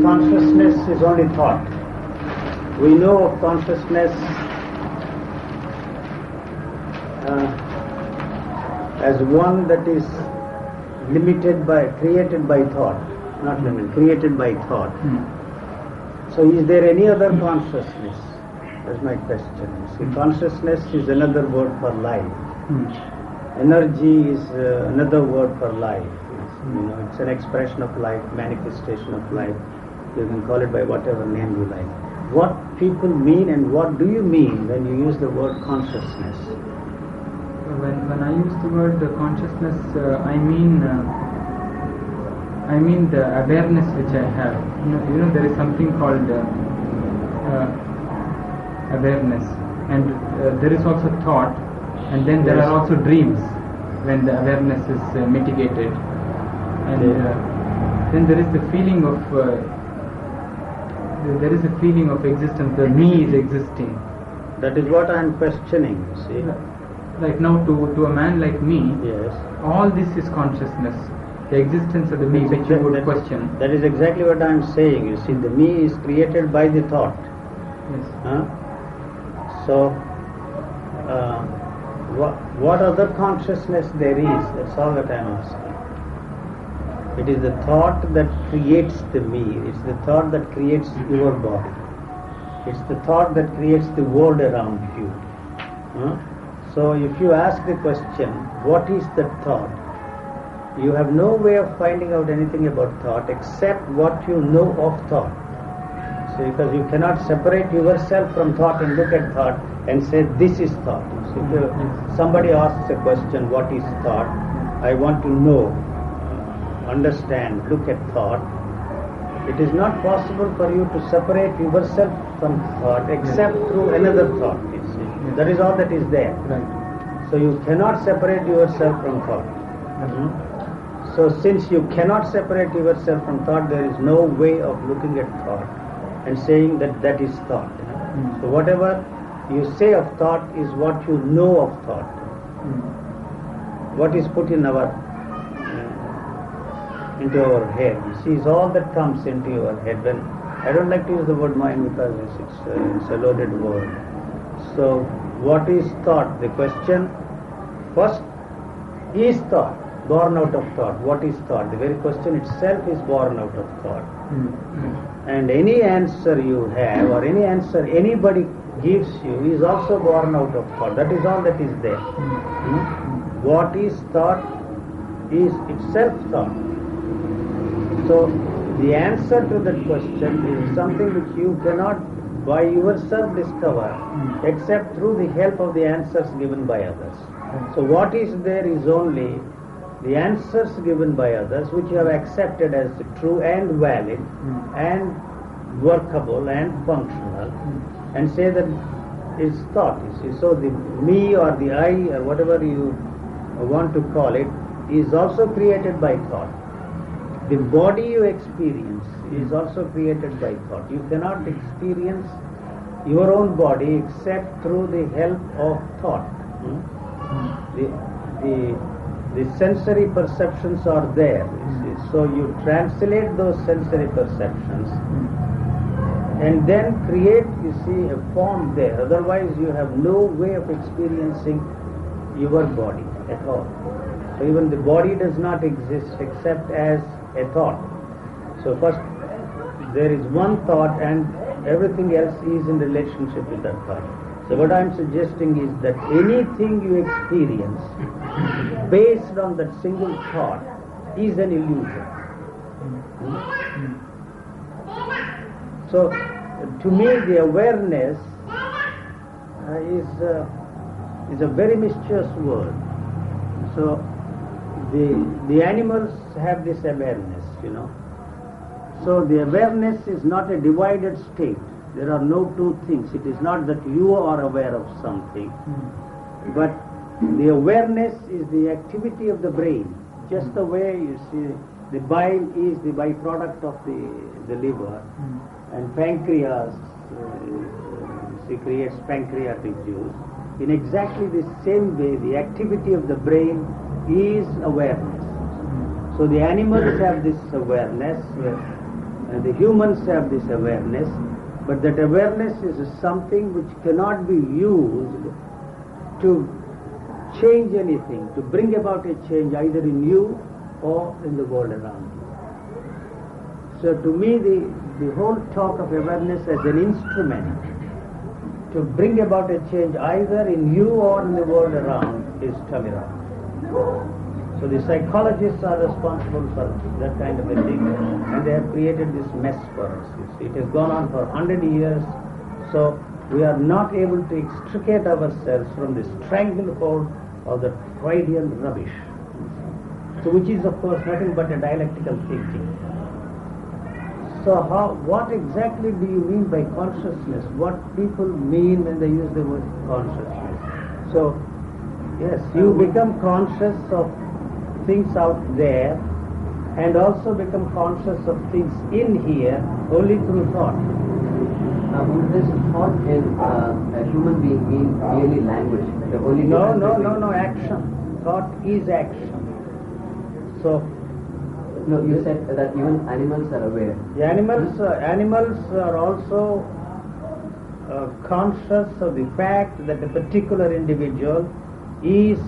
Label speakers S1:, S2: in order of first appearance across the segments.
S1: consciousness is only thought. We know of consciousness as one that is created by thought, not limited, created by thought. So is there any other consciousness? That's my question. See, consciousness is another word for life. Energy is another word for life. It's an expression of life, manifestation of life. You can call it by whatever name you like. What people mean and what do you mean when you use the word consciousness?
S2: When I use the word consciousness, I mean the awareness which I have. There is something called awareness, and there is also thought, and then there are also dreams when the awareness is mitigated, and then there is the feeling of existence. The me is existing.
S1: That is what I am questioning. See.
S2: Right now, to a man like me,
S1: yes,
S2: all this is consciousness, the existence of the me, which you would question.
S1: That is exactly what I am saying. You see, the me is created by the thought.
S2: Yes.
S1: So, what other consciousness there is? That's all that I am asking. It is the thought that creates the me. It's the thought that creates your body. It's the thought that creates the world around you. So if you ask the question, what is the thought? You have no way of finding out anything about thought except what you know of thought. So because you cannot separate yourself from thought and look at thought and say this is thought. So if somebody asks a question, what is thought? I want to know, understand, look at thought. It is not possible for you to separate yourself from thought except through another thought. That is all that is there.
S2: Right.
S1: So you cannot separate yourself from thought. So since you cannot separate yourself from thought, there is no way of looking at thought and saying that that is thought. So whatever you say of thought is what you know of thought. What is put in into our head. You see, is all that comes into your head. When I don't like to use the word mind because it's a loaded word. So, what is thought? The question first, is thought born out of thought? What is thought? The very question itself is born out of thought. And any answer you have or any answer anybody gives you is also born out of thought. That is all that is there. What is thought is itself thought. So, the answer to that question is something which you cannot by yourself discover except through the help of the answers given by others. So what is there is only the answers given by others which you have accepted as true and valid and workable and functional and say that it's thought. You see. So the me or the I or whatever you want to call it is also created by thought. The body you experience is also created by thought. You cannot experience your own body except through the help of thought. The sensory perceptions are there. So you translate those sensory perceptions and then create, you see, a form there. Otherwise you have no way of experiencing your body at all. So even the body does not exist except as a thought. So first there is one thought and everything else is in relationship with that thought. So what I am suggesting is that anything you experience based on that single thought is an illusion. So to me the awareness is a very mysterious word. So the animals have this awareness, So the awareness is not a divided state. There are no two things. It is not that you are aware of something, but the awareness is the activity of the brain. Just the way you see the bile is the byproduct of the liver, and pancreas creates pancreatic juice. In exactly the same way, the activity of the brain is awareness. So the animals have this awareness. the humans have this awareness, but that awareness is something which cannot be used to change anything, to bring about a change either in you or in the world around you. So to me, the whole talk of awareness as an instrument to bring about a change either in you or in the world around is totally wrong. So the psychologists are responsible for that kind of a thing, and they have created this mess for us. You see, it has gone on for 100 years, so we are not able to extricate ourselves from the stranglehold of the Freudian rubbish, so which is of course nothing but a dialectical thinking. So what exactly do you mean by consciousness? What people mean when they use the word consciousness? So, yes, you become conscious of things out there and also become conscious of things in here only through thought.
S3: Would this thought in a human being mean merely language?
S1: No, action. Thought is action. So,
S3: no, you said that even animals are aware.
S1: The animals are also conscious of the fact that a particular individual is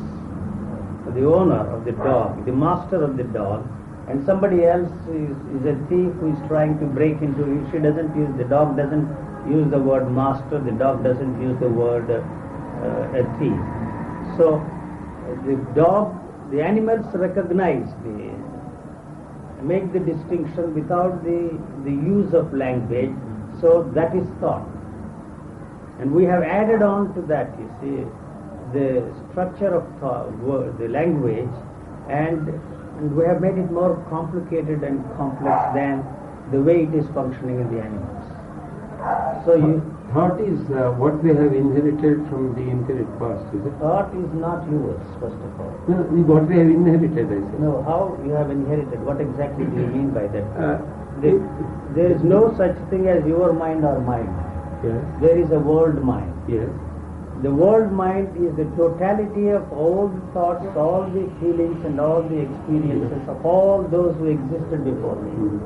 S1: the owner of the dog, the master of the dog, and somebody else is a thief who is trying to break into it. The dog doesn't use the word master, the dog doesn't use the word a thief. So the animals recognize make the distinction without the use of language, so that is thought. And we have added on to that, you see, the structure of thought, the language, and we have made it more complicated and complex than the way it is functioning in the animals. So
S4: thought is what we have inherited from the infinite past, is it?
S1: Thought is not yours, first of all.
S4: No, what we have inherited, I say.
S1: No, how you have inherited? What exactly do you mean by that? There is no such thing as your mind or mind.
S4: Yes.
S1: There is a world mind.
S4: Yes.
S1: The world mind is the totality of all the thoughts, all the feelings and all the experiences of all those who existed before me.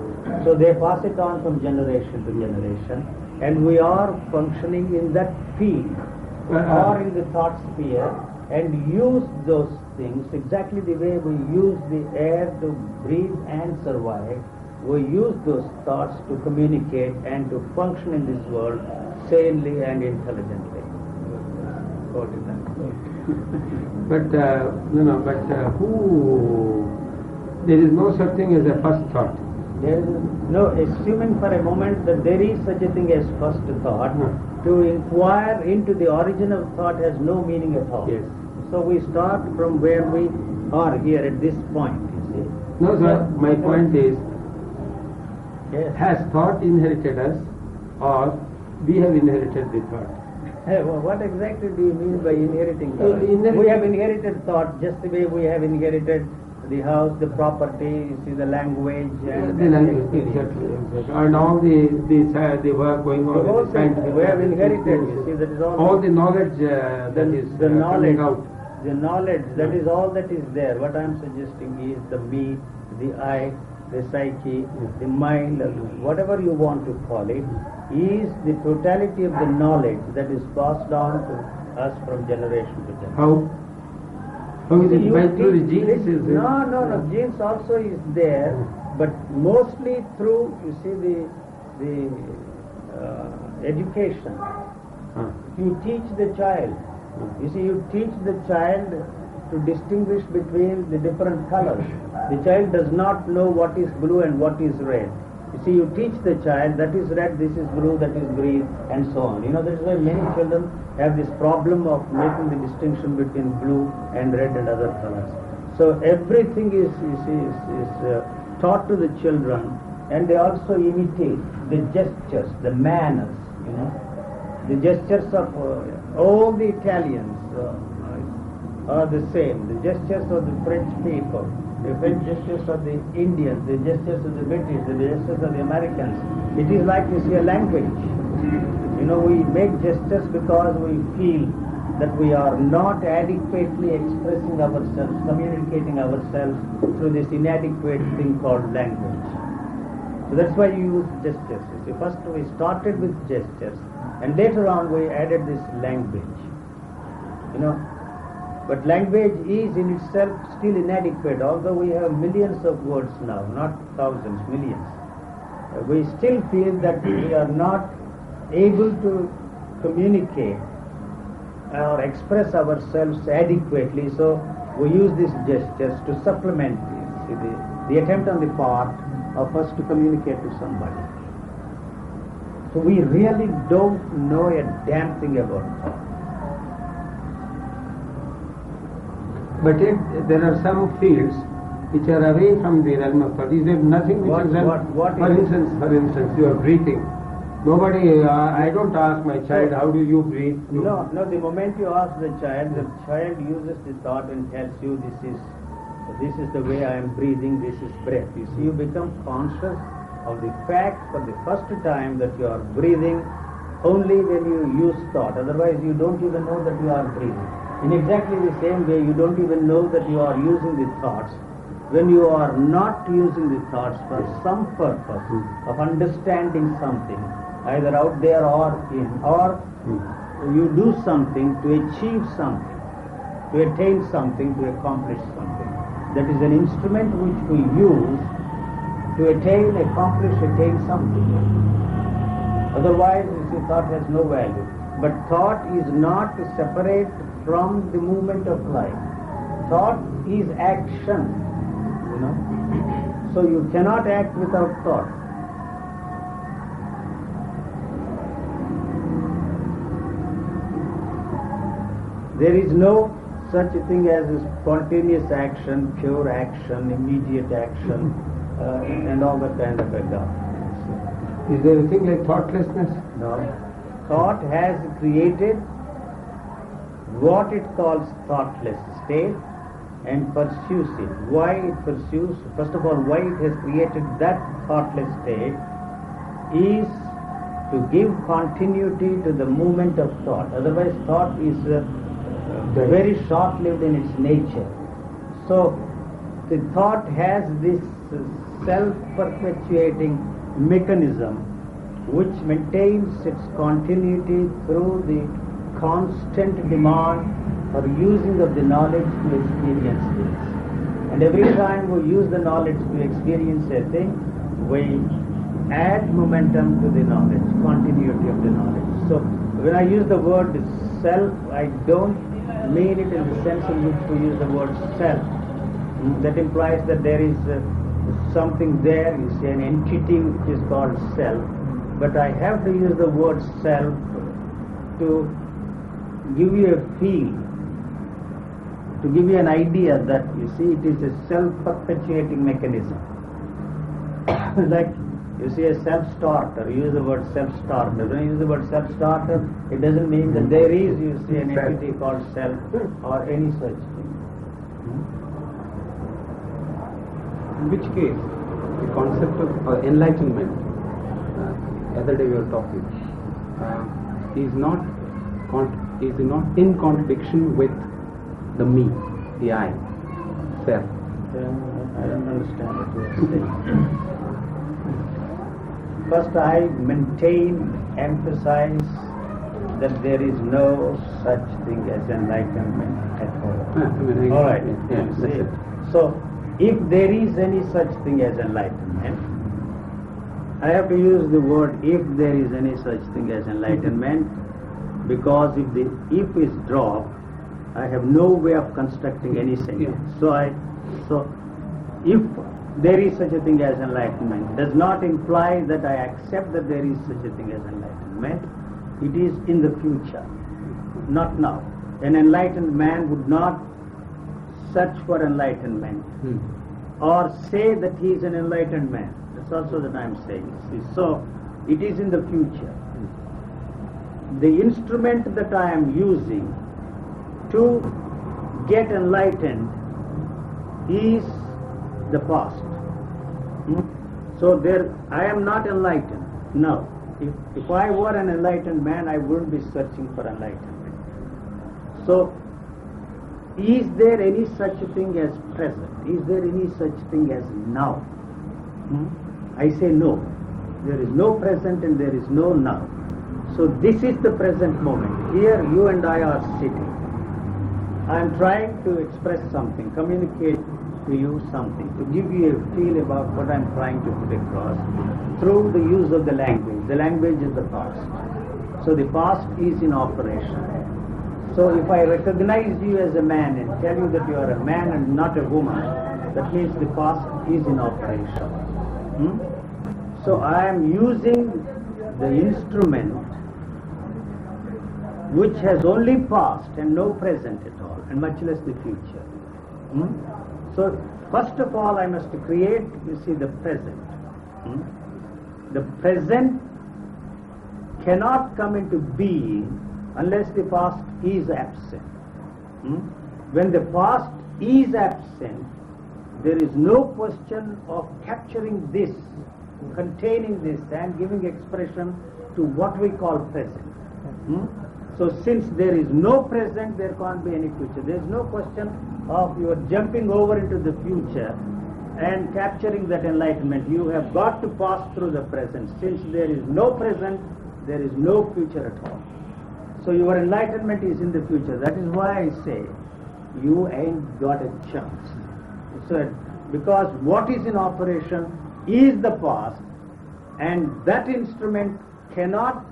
S1: So they pass it on from generation to generation, and we are functioning in that field or in the thought sphere and use those things exactly the way we use the air to breathe and survive. We use those thoughts to communicate and to function in this world sanely and intelligently.
S4: But who? There is no such thing as a first thought.
S1: There is no, assuming for a moment that there is such a thing as first thought, to inquire into the origin of thought has no meaning at all.
S4: Yes.
S1: So we start from where we are here at this point, you see.
S4: No, sir, my point is,
S1: Yes.
S4: has thought inherited us, or we have inherited the thought?
S1: Hey, well, what exactly do you mean by inheriting thought?
S4: Inheriting-
S1: We have inherited thought just the way we have inherited the house, the property, you see, the language, and
S4: The language,
S1: experience.
S4: exactly. And all the work going on.
S1: The whole
S4: with the
S1: thing
S4: scientific
S1: we have
S4: method,
S1: inherited, you see, that is
S4: all the knowledge that is
S1: the knowledge,
S4: coming out.
S1: the knowledge, that is all that is there. What I am suggesting is the me, the I, the psyche, the mind, whatever you want to call it, is the totality of the knowledge that is passed on to us from generation to generation.
S4: How? How is it? By through the genes? Is it?
S1: No. Genes also is there, but mostly through, you see, the education. You teach the child. You see, you teach the child to distinguish between the different colors. The child does not know what is blue and what is red. You see, you teach the child that is red, this is blue, that is green, and so on. You know, that is why many children have this problem of making the distinction between blue and red and other colors. So everything is taught to the children, and they also imitate the gestures, the manners, you know. The gestures of all the Italians are the same. The gestures of the French people, the French gestures of the Indians, the gestures of the British, the gestures of the Americans. It is like you see a language. You know, we make gestures because we feel that we are not adequately expressing ourselves, communicating ourselves through this inadequate thing called language. So that's why you use gestures. You see, first we started with gestures, and later on we added this language. You know, but language is in itself still inadequate. Although we have millions of words now, not thousands, millions, we still feel that we are not able to communicate or express ourselves adequately. So we use these gestures to supplement this, the attempt on the part of us to communicate to somebody. So we really don't know a damn thing about thought.
S4: But yet there are some fields which are away from the realm of thought. Is there nothing which is for instance, your breathing. Nobody, I don't ask my child, how do you breathe?
S1: No, the moment you ask the child uses the thought and tells you this is the way I am breathing, this is breath. You see, you become conscious of the fact for the first time that you are breathing only when you use thought. Otherwise you don't even know that you are breathing. In exactly the same way, you don't even know that you are using the thoughts when you are not using the thoughts for some purpose of understanding something, either out there or in, or you do something to achieve something, to attain something, to accomplish something. That is an instrument which we use to attain something. Otherwise, you see, thought has no value. But thought is not separate from the movement of life. Thought is action, you know. So you cannot act without thought. There is no such a thing as a spontaneous action, pure action, immediate action, and all that kind of a stuff.
S4: Is there a thing like thoughtlessness?
S1: No. Thought has created what it calls thoughtless state and pursues it. Why it pursues? First of all, why it has created that thoughtless state is to give continuity to the movement of thought. Otherwise, thought is very short-lived in its nature. So, the thought has this self-perpetuating mechanism which maintains its continuity through the constant demand for using of the knowledge to experience things. And every time we use the knowledge to experience a thing, we add momentum to the knowledge, continuity of the knowledge. So when I use the word self, I don't mean it in the sense in which we use the word self. That implies that there is something there, you see, an entity which is called self. But I have to use the word self to give you a feel, to give you an idea that, you see, it is a self-perpetuating mechanism. Like, you see, a self-starter, you use the word self-starter. When you use the word self-starter, it doesn't mean that there is, you see, an entity called self or any such thing.
S5: In which case, the concept of enlightenment, the other day we were talking, is not in contradiction with the me, the I, self.
S1: I don't understand what you are saying. First, I emphasize that there is no such thing as enlightenment at all. All right.
S5: Yeah, that's it.
S1: So, if there is any such thing as enlightenment, I have to use the word if there is any such thing as enlightenment, because if the if is dropped, I have no way of constructing any sentence.
S5: Yeah.
S1: So if there is such a thing as enlightenment, does not imply that I accept that there is such a thing as enlightenment. It is in the future, not now. An enlightened man would not search for enlightenment or say that he is an enlightened man. That's also that I am saying. See, so it is in the future. The instrument that I am using to get enlightened is the past. So there, I am not enlightened. No. If I were an enlightened man, I wouldn't be searching for enlightenment. So, is there any such thing as present? Is there any such thing as now? I say no. There is no present and there is no now. So this is the present moment. Here you and I are sitting. I am trying to express something, communicate to you something, to give you a feel about what I am trying to put across through the use of the language. The language is the past. So the past is in operation. So if I recognize you as a man and tell you that you are a man and not a woman, that means the past is in operation. So I am using the instrument which has only past and no present at all, and much less the future. So first of all I must create, you see, the present. The present cannot come into being unless the past is absent. When the past is absent, there is no question of capturing this, containing this and giving expression to what we call present. So since there is no present, there can't be any future. There is no question of you are jumping over into the future and capturing that enlightenment. You have got to pass through the present. Since there is no present, there is no future at all. So your enlightenment is in the future. That is why I say you ain't got a chance. So because what is in operation is the past, and that instrument cannot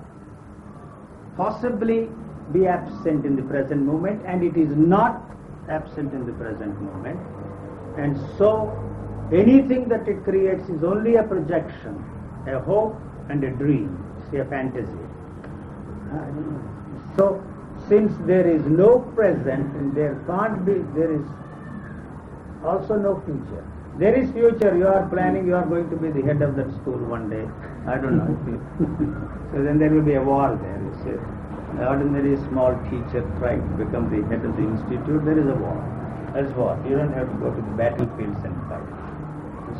S1: possibly be absent in the present moment, and it is not absent in the present moment. And so anything that it creates is only a projection, a hope and a dream, say a fantasy. So since there is no present and there is also no future. There is future, you are planning, you are going to be the head of that school one day. I don't know. So then there will be a war there. You see, an ordinary small teacher trying to become the head of the institute, there is a war. That's war. You don't have to go to the battlefields and fight.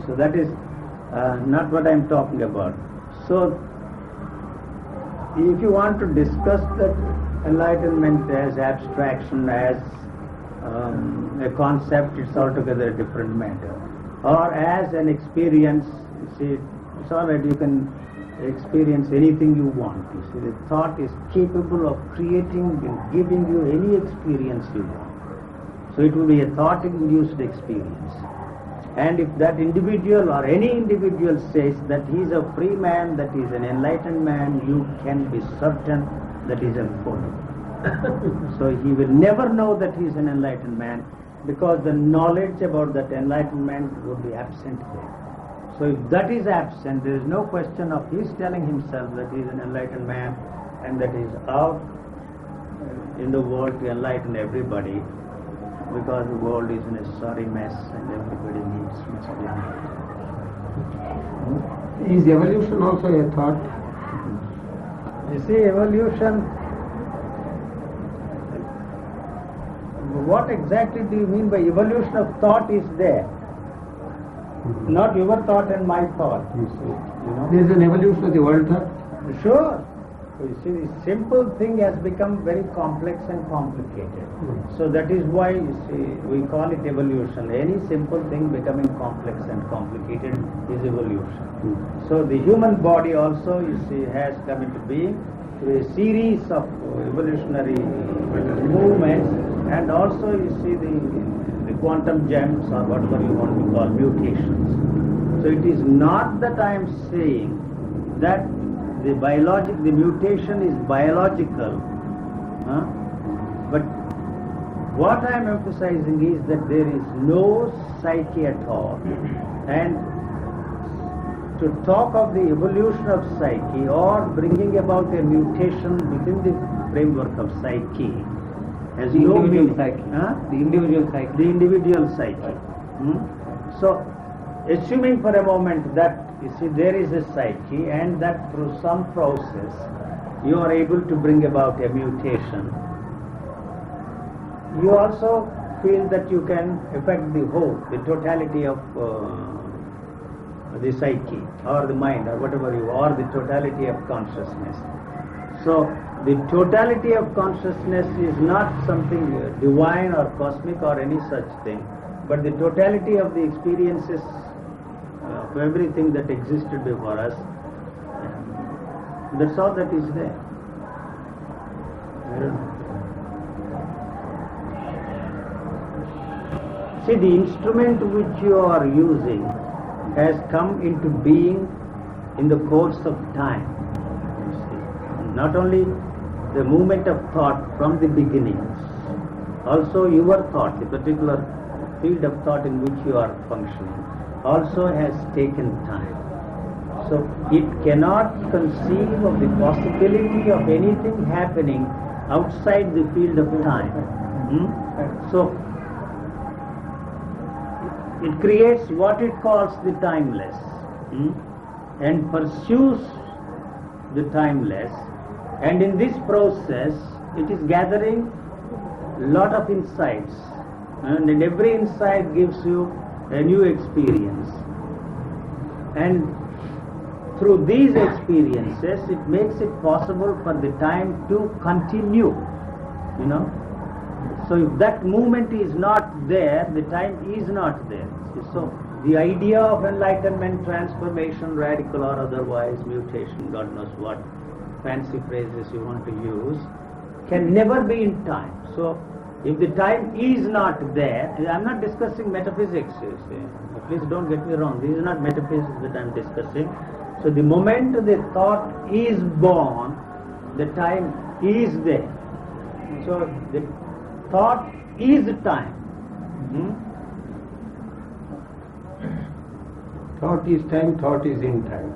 S1: So that is not what I am talking about. So if you want to discuss that enlightenment as abstraction, as a concept, it's altogether a different matter. Or as an experience, you see, it's all right, you can experience anything you want. You see, the thought is capable of creating and giving you any experience you want. So it will be a thought-induced experience. And if that individual or any individual says that he is a free man, that he is an enlightened man, you can be certain that he is a fool. So he will never know that he is an enlightened man, because the knowledge about that enlightenment would be absent there. So if that is absent, there is no question of his telling himself that he is an enlightened man and that he is out in the world to enlighten everybody, because the world is in a sorry mess and everybody needs much enlightenment.
S4: Is evolution also a thought?
S1: You see, evolution, what exactly do you mean by evolution of thought is there? Not your thought and my thought, you see. You know?
S4: There is an evolution of the world thought?
S1: Sure. You see, the simple thing has become very complex and complicated. So that is why, you see, we call it evolution. Any simple thing becoming complex and complicated is evolution. So the human body also, you see, has come into being through a series of evolutionary movements, and also you see the quantum gems, or whatever you want to call, mutations. So it is not that I am saying that the mutation is biological, but what I am emphasizing is that there is no psyche at all. And to talk of the evolution of psyche or bringing about a mutation within the framework of psyche has no meaning.
S3: The individual psyche.
S1: The individual psyche. So, assuming for a moment that, you see, there is a psyche and that through some process you are able to bring about a mutation, you also feel that you can affect the whole, the totality of the psyche or the mind or whatever you are, the totality of consciousness. So the totality of consciousness is not something divine or cosmic or any such thing, but the totality of the experiences of everything that existed before us. That's all that is there. See, the instrument which you are using has come into being in the course of time. You see. Not only the movement of thought from the beginnings, also your thought, the particular field of thought in which you are functioning, also has taken time. So it cannot conceive of the possibility of anything happening outside the field of time. So it creates what it calls the timeless, and pursues the timeless, and in this process it is gathering lot of insights, and every insight gives you a new experience, and through these experiences it makes it possible for the time to continue, you know. So if that movement is not there, the time is not there. So the idea of enlightenment, transformation, radical or otherwise, mutation, God knows what fancy phrases you want to use, can never be in time. So if the time is not there, I'm not discussing metaphysics, you see. Please don't get me wrong, this is not metaphysics that I'm discussing. So the moment the thought is born, the time is there. So the thought is time.
S4: Thought is time, thought is in time.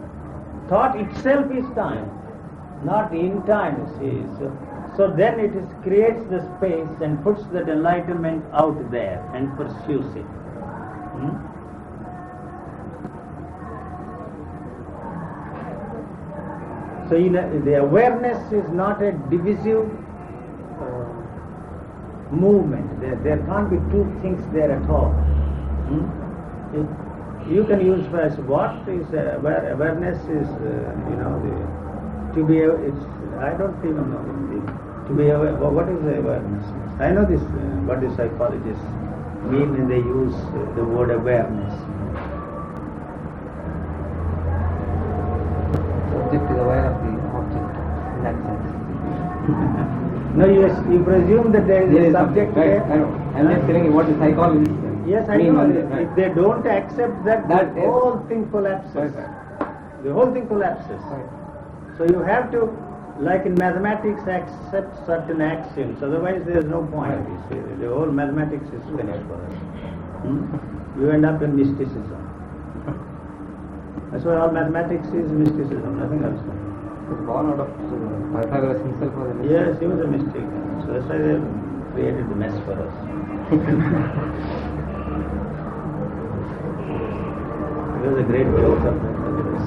S1: Thought itself is time, not in time, you see. So then it creates the space and puts that enlightenment out there and pursues it. So the awareness is not a divisive movement. There can't be two things there at all. You can use as what is awareness is, to be. I don't even know. To be aware. What is awareness? I know this. What the psychologists mean when they use the word awareness.
S3: Subject is aware of the object in that sense.
S1: No, you presume that there is a subject there.
S3: I know. I'm just telling you what the psychologists
S1: Yes, I
S3: mean
S1: know.
S3: on this, right.
S1: If they don't accept that,
S3: That
S1: the
S3: is-
S1: whole thing collapses.
S3: Right.
S1: The whole thing collapses.
S3: Right.
S1: So you have to, like in mathematics, accept certain axioms. Otherwise, there is no point. You see, the whole mathematics is finished for us. You end up in mysticism. That's why all mathematics is mysticism, nothing else.
S3: It was born out of Pythagoras himself was a mystic.
S1: Yes, he was a mystic. So that's why they created the mess for us. It was a great joke of Pythagoras.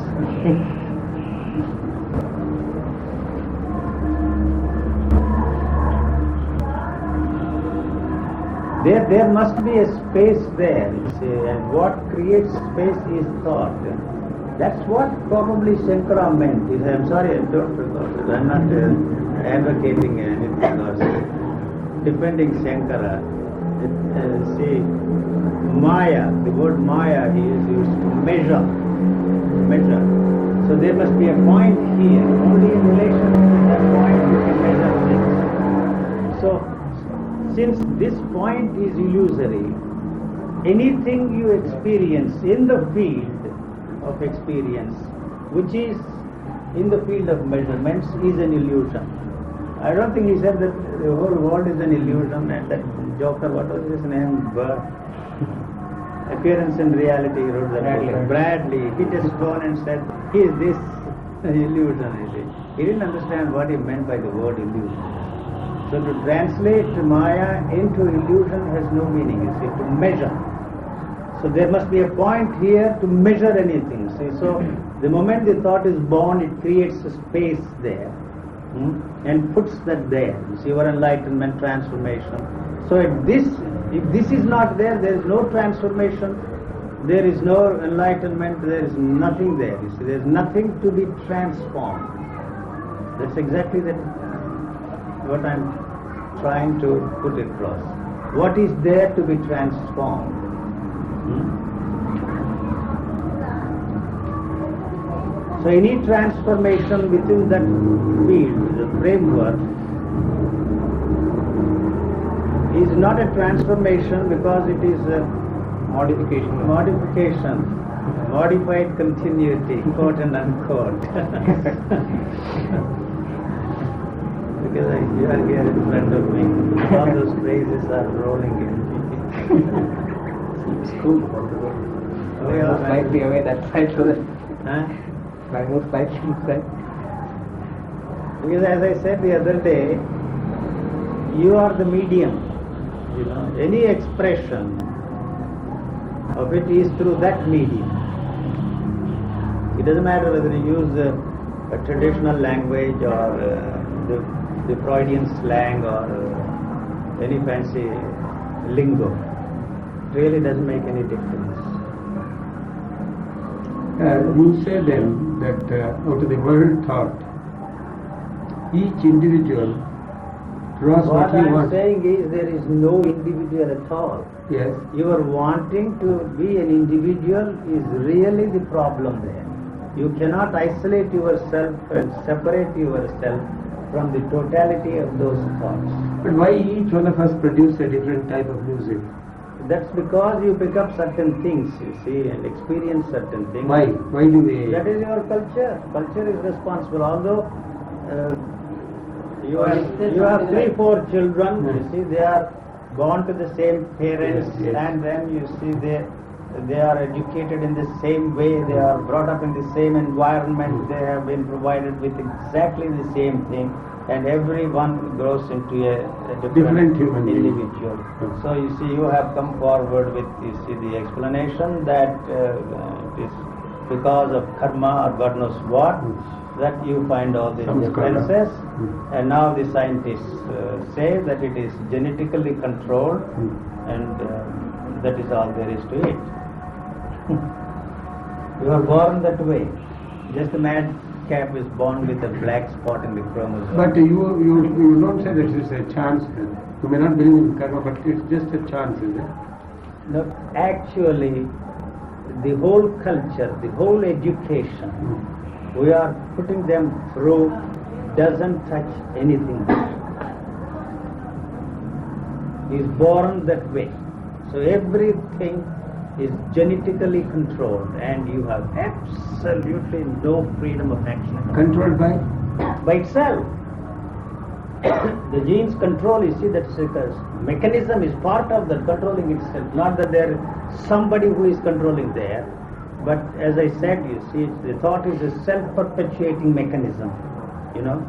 S1: There must be a space there, you see, and what creates space is thought. That's what probably Shankara meant. I'm sorry, I don't recall it. I'm not advocating anything or defending Shankara. See, Maya, the word Maya is used to measure. So there must be a point here. Only in relation to that point you can measure things. So, since this point is illusory, anything you experience in the field of experience, which is in the field of measurements, is an illusion. I don't think he said that the whole world is an illusion, and that joker, what was his name? Appearance and Reality, he wrote that book. Bradley. He just gone and said, he is this illusion, you see. He didn't understand what he meant by the word illusion. So to translate Maya into illusion has no meaning, you see, to measure. So there must be a point here to measure anything, see. So the moment the thought is born, it creates a space there, and puts that there. You see, your enlightenment, transformation. So if this is not there, there is no transformation, there is no enlightenment, there is nothing there. You see, there is nothing to be transformed. That's exactly what I'm trying to put across. What is there to be transformed? So any transformation within that field, the framework, is not a transformation because it is a modification, modified continuity, quote and unquote. Because you are here in front of me, all those phrases are rolling in.
S3: School.
S1: Slightly
S3: away that side so that
S1: Huh?
S3: I move slightly inside.
S1: Because as I said the other day, you are the medium. You know, any expression of it is through that medium. It doesn't matter whether you use a traditional language or the Freudian slang or any fancy lingo. It really doesn't make any difference.
S4: You say then that out of the world thought, each individual draws what he
S1: I'm
S4: wants.
S1: saying is there is no individual at all.
S4: Yes.
S1: Your wanting to be an individual is really the problem there. You cannot isolate yourself and separate yourself from the totality of those thoughts.
S4: But why each one of us produce a different type of music?
S1: That's because you pick up certain things, you see, and experience certain things.
S4: Why? Why do we?
S1: That is your culture. Culture is responsible. Although you have 3-4 children, you see, they are born to the same parents,
S4: Yes.
S1: and then you see they are educated in the same way, they are brought up in the same environment, they have been provided with exactly the same thing, and everyone grows into a different
S4: human being.
S1: individual. So you see, you have come forward with, you see, the explanation that it is because of karma or God knows what, that you find all these differences, and now the scientists say that it is genetically controlled, and that is all there is to it. You are born that way. Just a madcap is born with a black spot in the chromosome.
S4: But you don't say that it's a chance. You may not believe in karma, but it's just a chance, is it?
S1: No, actually, the whole culture, the whole education, we are putting them through, doesn't touch anything. Is born that way. So everything is genetically controlled, and you have absolutely no freedom of action.
S4: Controlled by?
S1: By itself. The genes control, you see, that mechanism is part of that controlling itself. Not that there is somebody who is controlling there, but as I said, you see, the thought is a self-perpetuating mechanism, you know.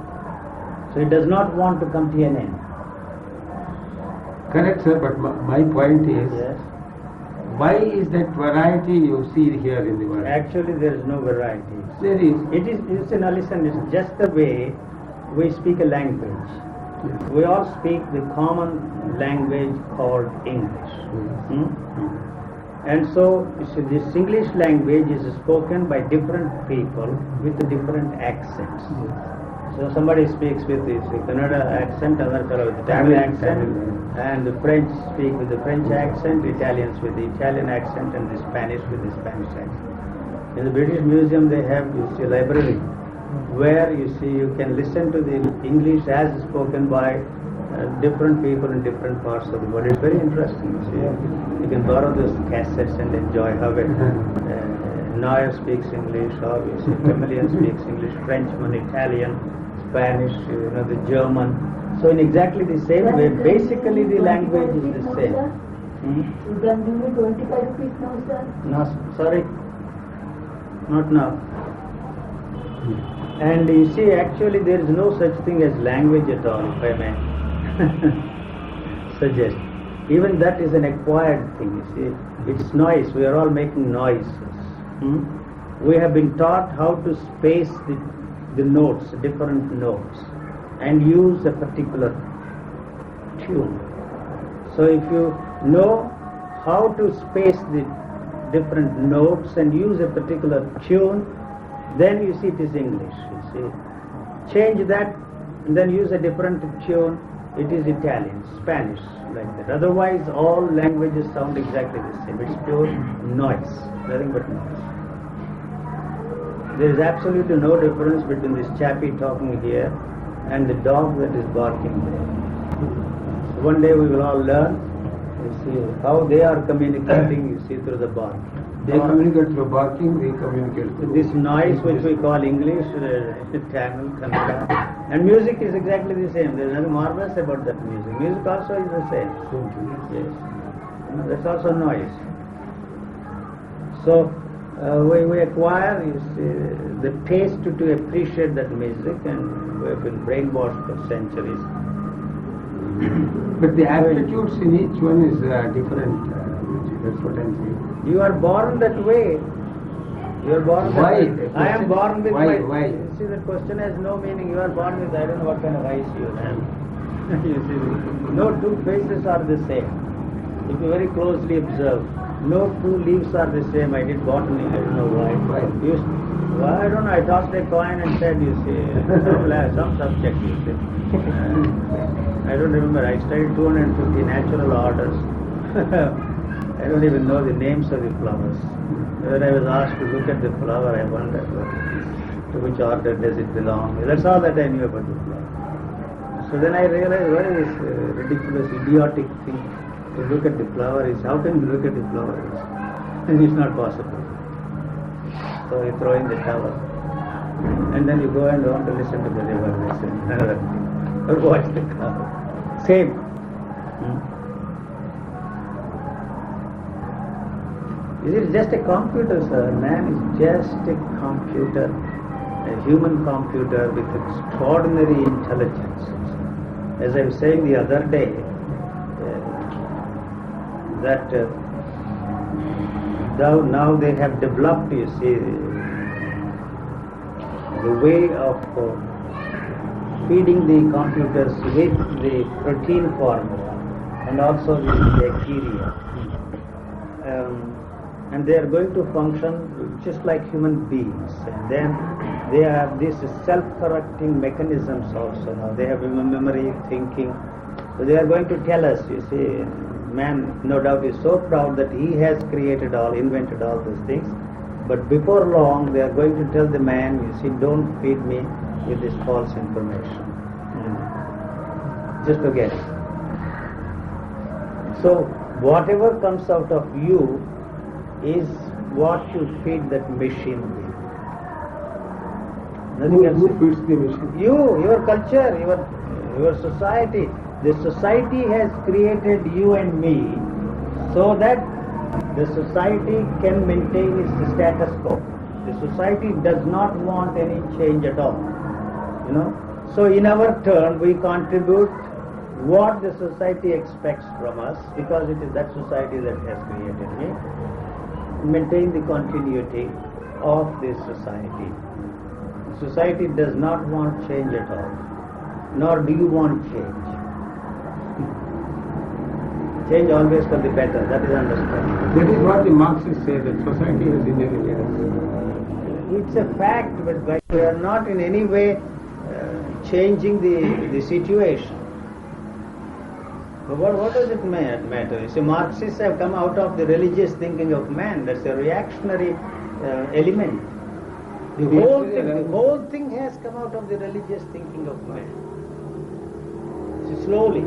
S1: So it does not want to come to an end.
S4: Correct, sir, but my point is,
S1: Yes.
S4: why is that variety you see here in the world?
S1: Actually, there is no variety.
S4: There is.
S1: It is, now listen, it's just the way we speak a language.
S4: Yes.
S1: We all speak the common language called English. And so, you see, this English language is spoken by different people with different accents. So somebody speaks with the Kannada accent, another fellow with the Tamil accent, and the French speak with the French accent, Italians with the Italian accent, and the Spanish with the Spanish accent. In the British Museum they have, you see, a library where you see you can listen to the English as spoken by different people in different parts of the world. It's very interesting. You see, you can borrow those cassettes and enjoy how it. Nair speaks English, or you see, Tamilian speaks English, Frenchman, Italian, Spanish, you know, the German. So in exactly the same way, basically the language is the same.
S6: You can give me 25 rupees now, sir?
S1: No, sorry, not now. And you see, actually there is no such thing as language at all, if I may suggest. Even that is an acquired thing, you see. It's noise, we are all making noise. We have been taught how to space the notes, different notes, and use a particular tune. So if you know how to space the different notes and use a particular tune, then you see it is English, you see. Change that and then use a different tune, it is Italian, Spanish, like that. Otherwise all languages sound exactly the same. It's pure noise, nothing but noise. There is absolutely no difference between this chappie talking here and the dog that is barking there. So one day we will all learn, you see, how they are communicating, you see, through the bark.
S4: They communicate through barking, we communicate through
S1: This noise which we call English, Tamil, Kannada, and music is exactly the same. There is nothing marvelous about that music. Music also is the same. Yes. That's also noise. So we acquire the taste to appreciate that music, and we have been brainwashed for centuries.
S4: But the attitudes in each one is different. That's what I'm saying.
S1: You are born that way. You are born
S4: Why?
S1: that way. I am born with
S4: Why?
S1: See, the question has no meaning. You are born with, I don't know what kind of eyes you have. You see, no two faces are the same. If you very closely observe, no two leaves are the same. I did botany, I don't know why. Well, I don't know, I tossed a coin and said, you see, some subject, you see. I don't remember, I studied 250 natural orders. I don't even know the names of the flowers. When I was asked to look at the flower, I wondered to which order does it belong. That's all that I knew about the flower. So then I realized what is this ridiculous, idiotic thing to look at the flower is. How can you look at the flower is? And it's not possible. So you throw in the towel. And then you go and want to listen to the river, listen. Or watch the cloud. Same. It is just a computer, sir. Man is just a computer, a human computer with extraordinary intelligence. As I was saying the other day, that now they have developed, you see, the way of feeding the computers with the protein formula and also the bacteria. And they are going to function just like human beings. And then they have these self-correcting mechanisms also. Now they have memory, thinking. So they are going to tell us, you see, man no doubt is so proud that he has created all, invented all these things. But before long they are going to tell the man, you see, don't feed me with this false information. Just to get it. So whatever comes out of you is what you feed that machine with. Nothing else.
S4: Who feeds the machine?
S1: You, your culture, your society. The society has created you and me so that the society can maintain its status quo. The society does not want any change at all. You know. So in our turn we contribute what the society expects from us, because it is that society that has created me. Maintain the continuity of this society. Society does not want change at all, nor do you want change. Change always for the better, that is understood.
S4: That is what the Marxists say, that society has inherited us.
S1: It's a fact, but we are not in any way changing the situation. But what does it matter? You see, Marxists have come out of the religious thinking of man. That's a reactionary element. The whole thing has come out of the religious thinking of man. See, slowly.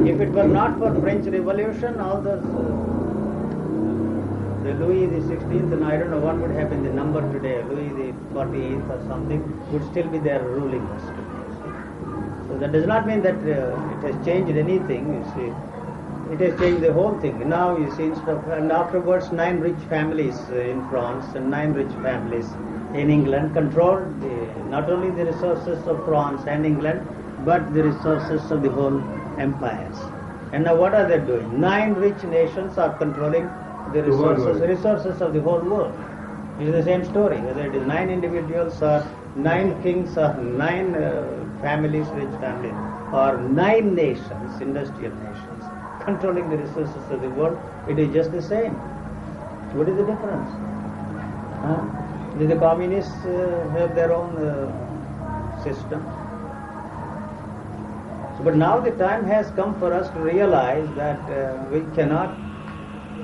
S1: If it were not for French Revolution, all those the Louis the 16th, and I don't know what would have been the number today, Louis the 48th or something, would still be there ruling us today. So that does not mean that it has changed anything, you see. It has changed the whole thing. Now you see, and afterwards 9 rich families in France and 9 rich families in England controlled not only the resources of France and England, but the resources of the whole empires. And now what are they doing? 9 rich nations are controlling the resources of the whole world. It is the same story, whether it is 9 individuals or 9 kings or 9 families, rich families, or 9 nations, industrial nations, controlling the resources of the world. It is just the same. What is the difference? The communists have their own system. So, but now the time has come for us to realize that we cannot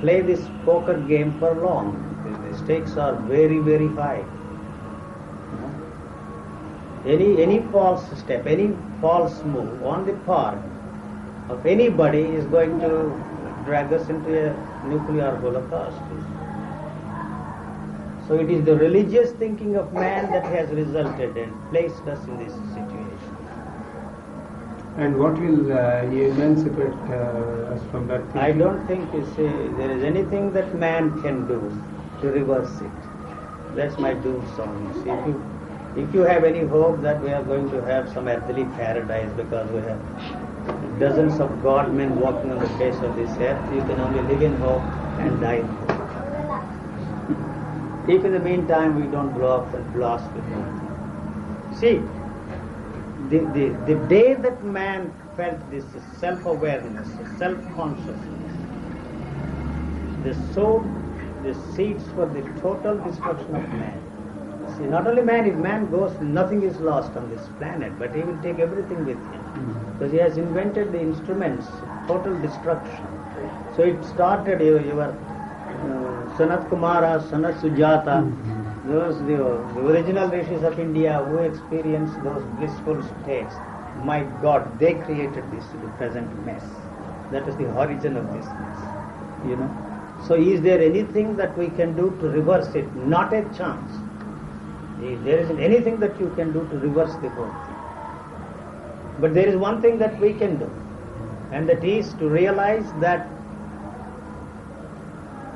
S1: play this poker game for long. The stakes are very, very high. Any false step, any false move on the part of anybody is going to drag us into a nuclear holocaust. So it is the religious thinking of man that has resulted and placed us in this situation.
S4: And what will emancipate us from that thinking?
S1: I don't think there is anything that man can do to reverse it. That's my doom song. You see, if you have any hope that we are going to have some earthly paradise because we have dozens of God-men walking on the face of this earth, you can only live in hope and die in hope. If in the meantime we don't blow up and blast with it. See, the day that man felt this self-awareness, self-consciousness, they sowed the seeds for the total destruction of man. See, not only man, if man goes, nothing is lost on this planet, but he will take everything with him. Because he has invented the instruments, total destruction. So it started your Sanat Kumara, Sanat Sujata, those the original rishis of India who experienced those blissful states. My God, they created the present mess. That is the origin of this mess. So is there anything that we can do to reverse it? Not a chance. There isn't anything that you can do to reverse the whole thing. But there is one thing that we can do, and that is to realize that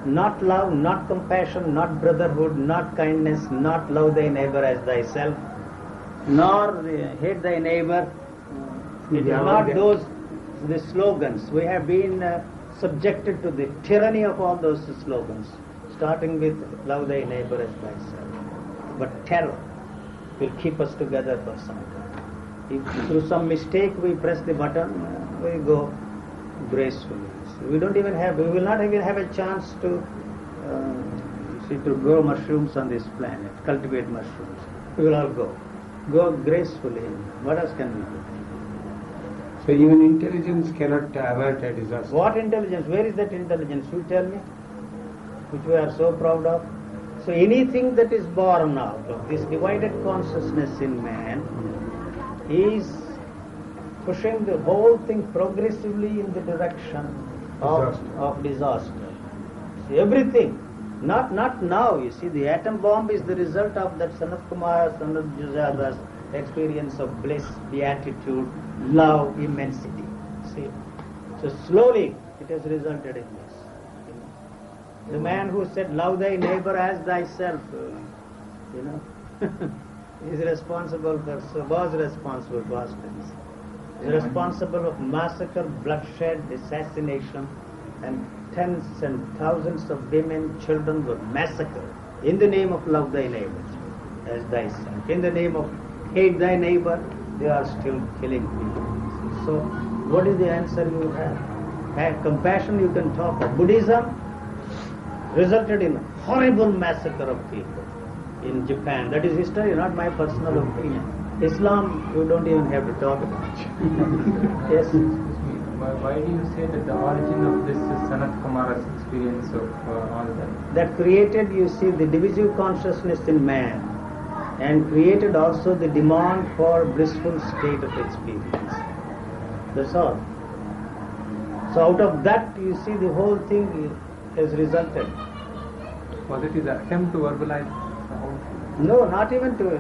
S1: not love, not compassion, not brotherhood, not kindness, not love thy neighbor as thyself, nor hate thy neighbor. It is not those the slogans. We have been subjected to the tyranny of all those slogans, starting with love thy neighbor as thyself. But terror will keep us together for some time. If through some mistake we press the button, we go gracefully. We will not even have a chance to grow mushrooms on this planet, cultivate mushrooms. We will all go gracefully. What else can we do?
S4: So even intelligence cannot avert a disaster.
S1: What intelligence? Where is that intelligence? You tell me, which we are so proud of. So anything that is born out of this divided consciousness in man is pushing the whole thing progressively in the direction of disaster. See, everything. Not now. You see, the atom bomb is the result of that Sanat Kumar, Sanat Jujada's experience of bliss, beatitude, love, immensity. See, so slowly it has resulted in this. The man who said, "Love thy neighbor as thyself," is responsible for was responsible for things. Is responsible of massacre, bloodshed, assassination, and tens and thousands of women, children were massacred in the name of love thy neighbor as thyself. In the name of hate thy neighbor, they are still killing people. So, what is the answer you have? Compassion you can talk of. Buddhism resulted in horrible massacre of people in Japan. That is history, not my personal opinion. Islam, you don't even have to talk about. Yes.
S2: Why do you say that the origin of this is Sanat Kumara's experience of all that?
S1: That created, you see, the divisive consciousness in man, and created also the demand for blissful state of experience. That's all. So out of that, you see, the whole thing has resulted.
S5: Was it his attempt to verbalize the whole thing?
S1: No, not even to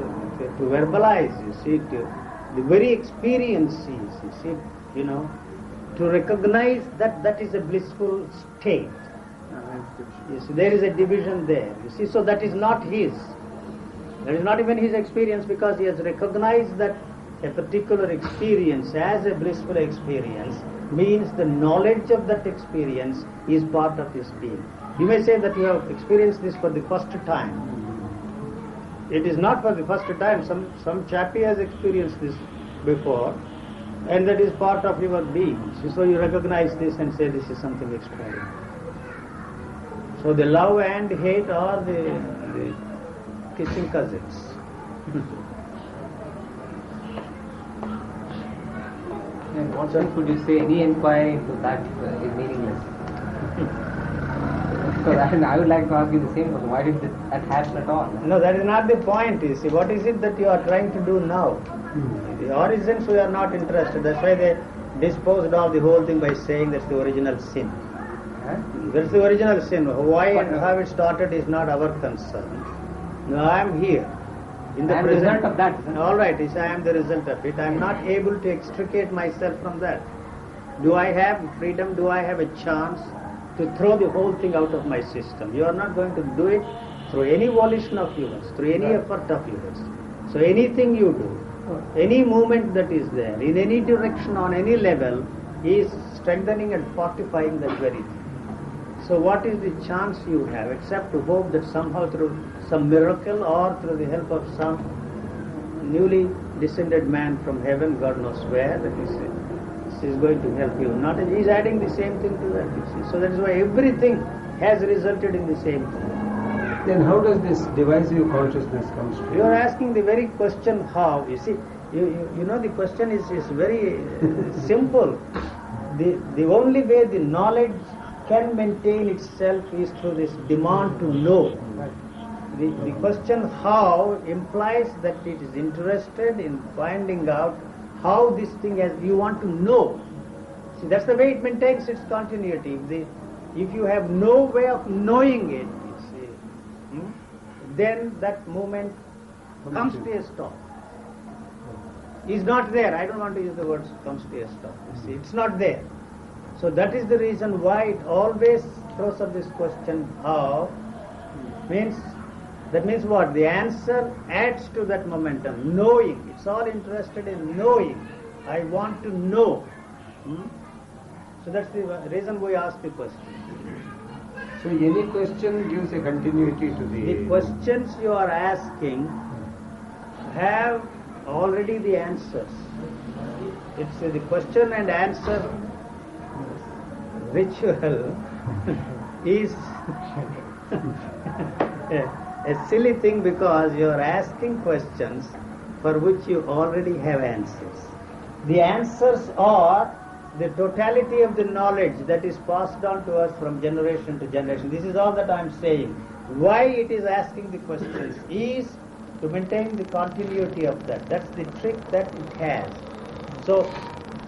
S1: verbalize, you see, the very experience is, you see, to recognize that that is a blissful state. You see, there is a division there, you see, so that is not his. That is not even his experience, because he has recognized that a particular experience as a blissful experience means the knowledge of that experience is part of his being. You may say that you have experienced this for the first time. It is not for the first time. Some chappie has experienced this before, and that is part of your being. So you recognize this and say this is something extraordinary. So the love and hate are the kissing cousins.
S3: And what could you say? Any inquiry into that is meaningless. Because I would like to ask you the same question. Why did that happen at all?
S1: No, that is not the point, you see. What is it that you are trying to do now? The origins we are not interested. That's why they disposed of the whole thing by saying that's the original sin. That's the original sin. Why and how it started is not our concern. No, I am here. In the
S3: I am
S1: present,
S3: the result of that.
S1: All right, I am the result of it. I am not able to extricate myself from that. Do I have freedom? Do I have a chance to throw the whole thing out of my system? You are not going to do it through any volition of yours, through any effort of yours. So anything you do, any movement that is there, in any direction, on any level, is strengthening and fortifying that very thing. So what is the chance you have except to hope that somehow through some miracle or through the help of some newly descended man from heaven, God knows where, that is going to help you. Not he is adding the same thing to that, you see. So that is why everything has resulted in the same thing.
S4: Then how does this divisive consciousness come to
S1: You are asking the very question how. You see, you know the question is very simple. The only way the knowledge can maintain itself is through this demand to know. The question how implies that it is interested in finding out how this thing has, you want to know. See, that's the way it maintains its continuity. If you have no way of knowing it, you see, then that movement comes to a stop. Is not there. I don't want to use the words comes to a stop. You see, it's not there. So that is the reason why it always throws up this question how. That means what? The answer adds to that momentum. Knowing. It's all interested in knowing. I want to know. So that's the reason we ask the question.
S4: So any question gives a continuity to
S1: The questions you are asking have already the answers. It's the question and answer ritual is a silly thing because you are asking questions for which you already have answers. The answers are the totality of the knowledge that is passed on to us from generation to generation. This is all that I am saying. Why it is asking the questions is to maintain the continuity of that. That's the trick that it has. So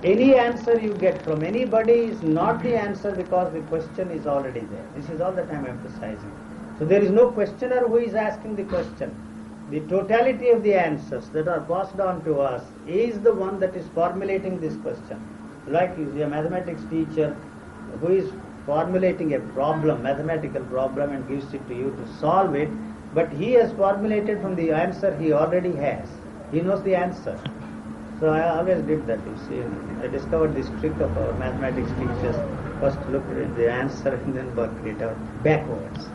S1: any answer you get from anybody is not the answer because the question is already there. This is all that I am emphasizing. So there is no questioner who is asking the question. The totality of the answers that are passed on to us is the one that is formulating this question. Like you see a mathematics teacher who is formulating a problem, mathematical problem, and gives it to you to solve it, but he has formulated from the answer he already has. He knows the answer. So I always did that, you see. I discovered this trick of our mathematics teachers. First looked at the answer and then worked it out backwards.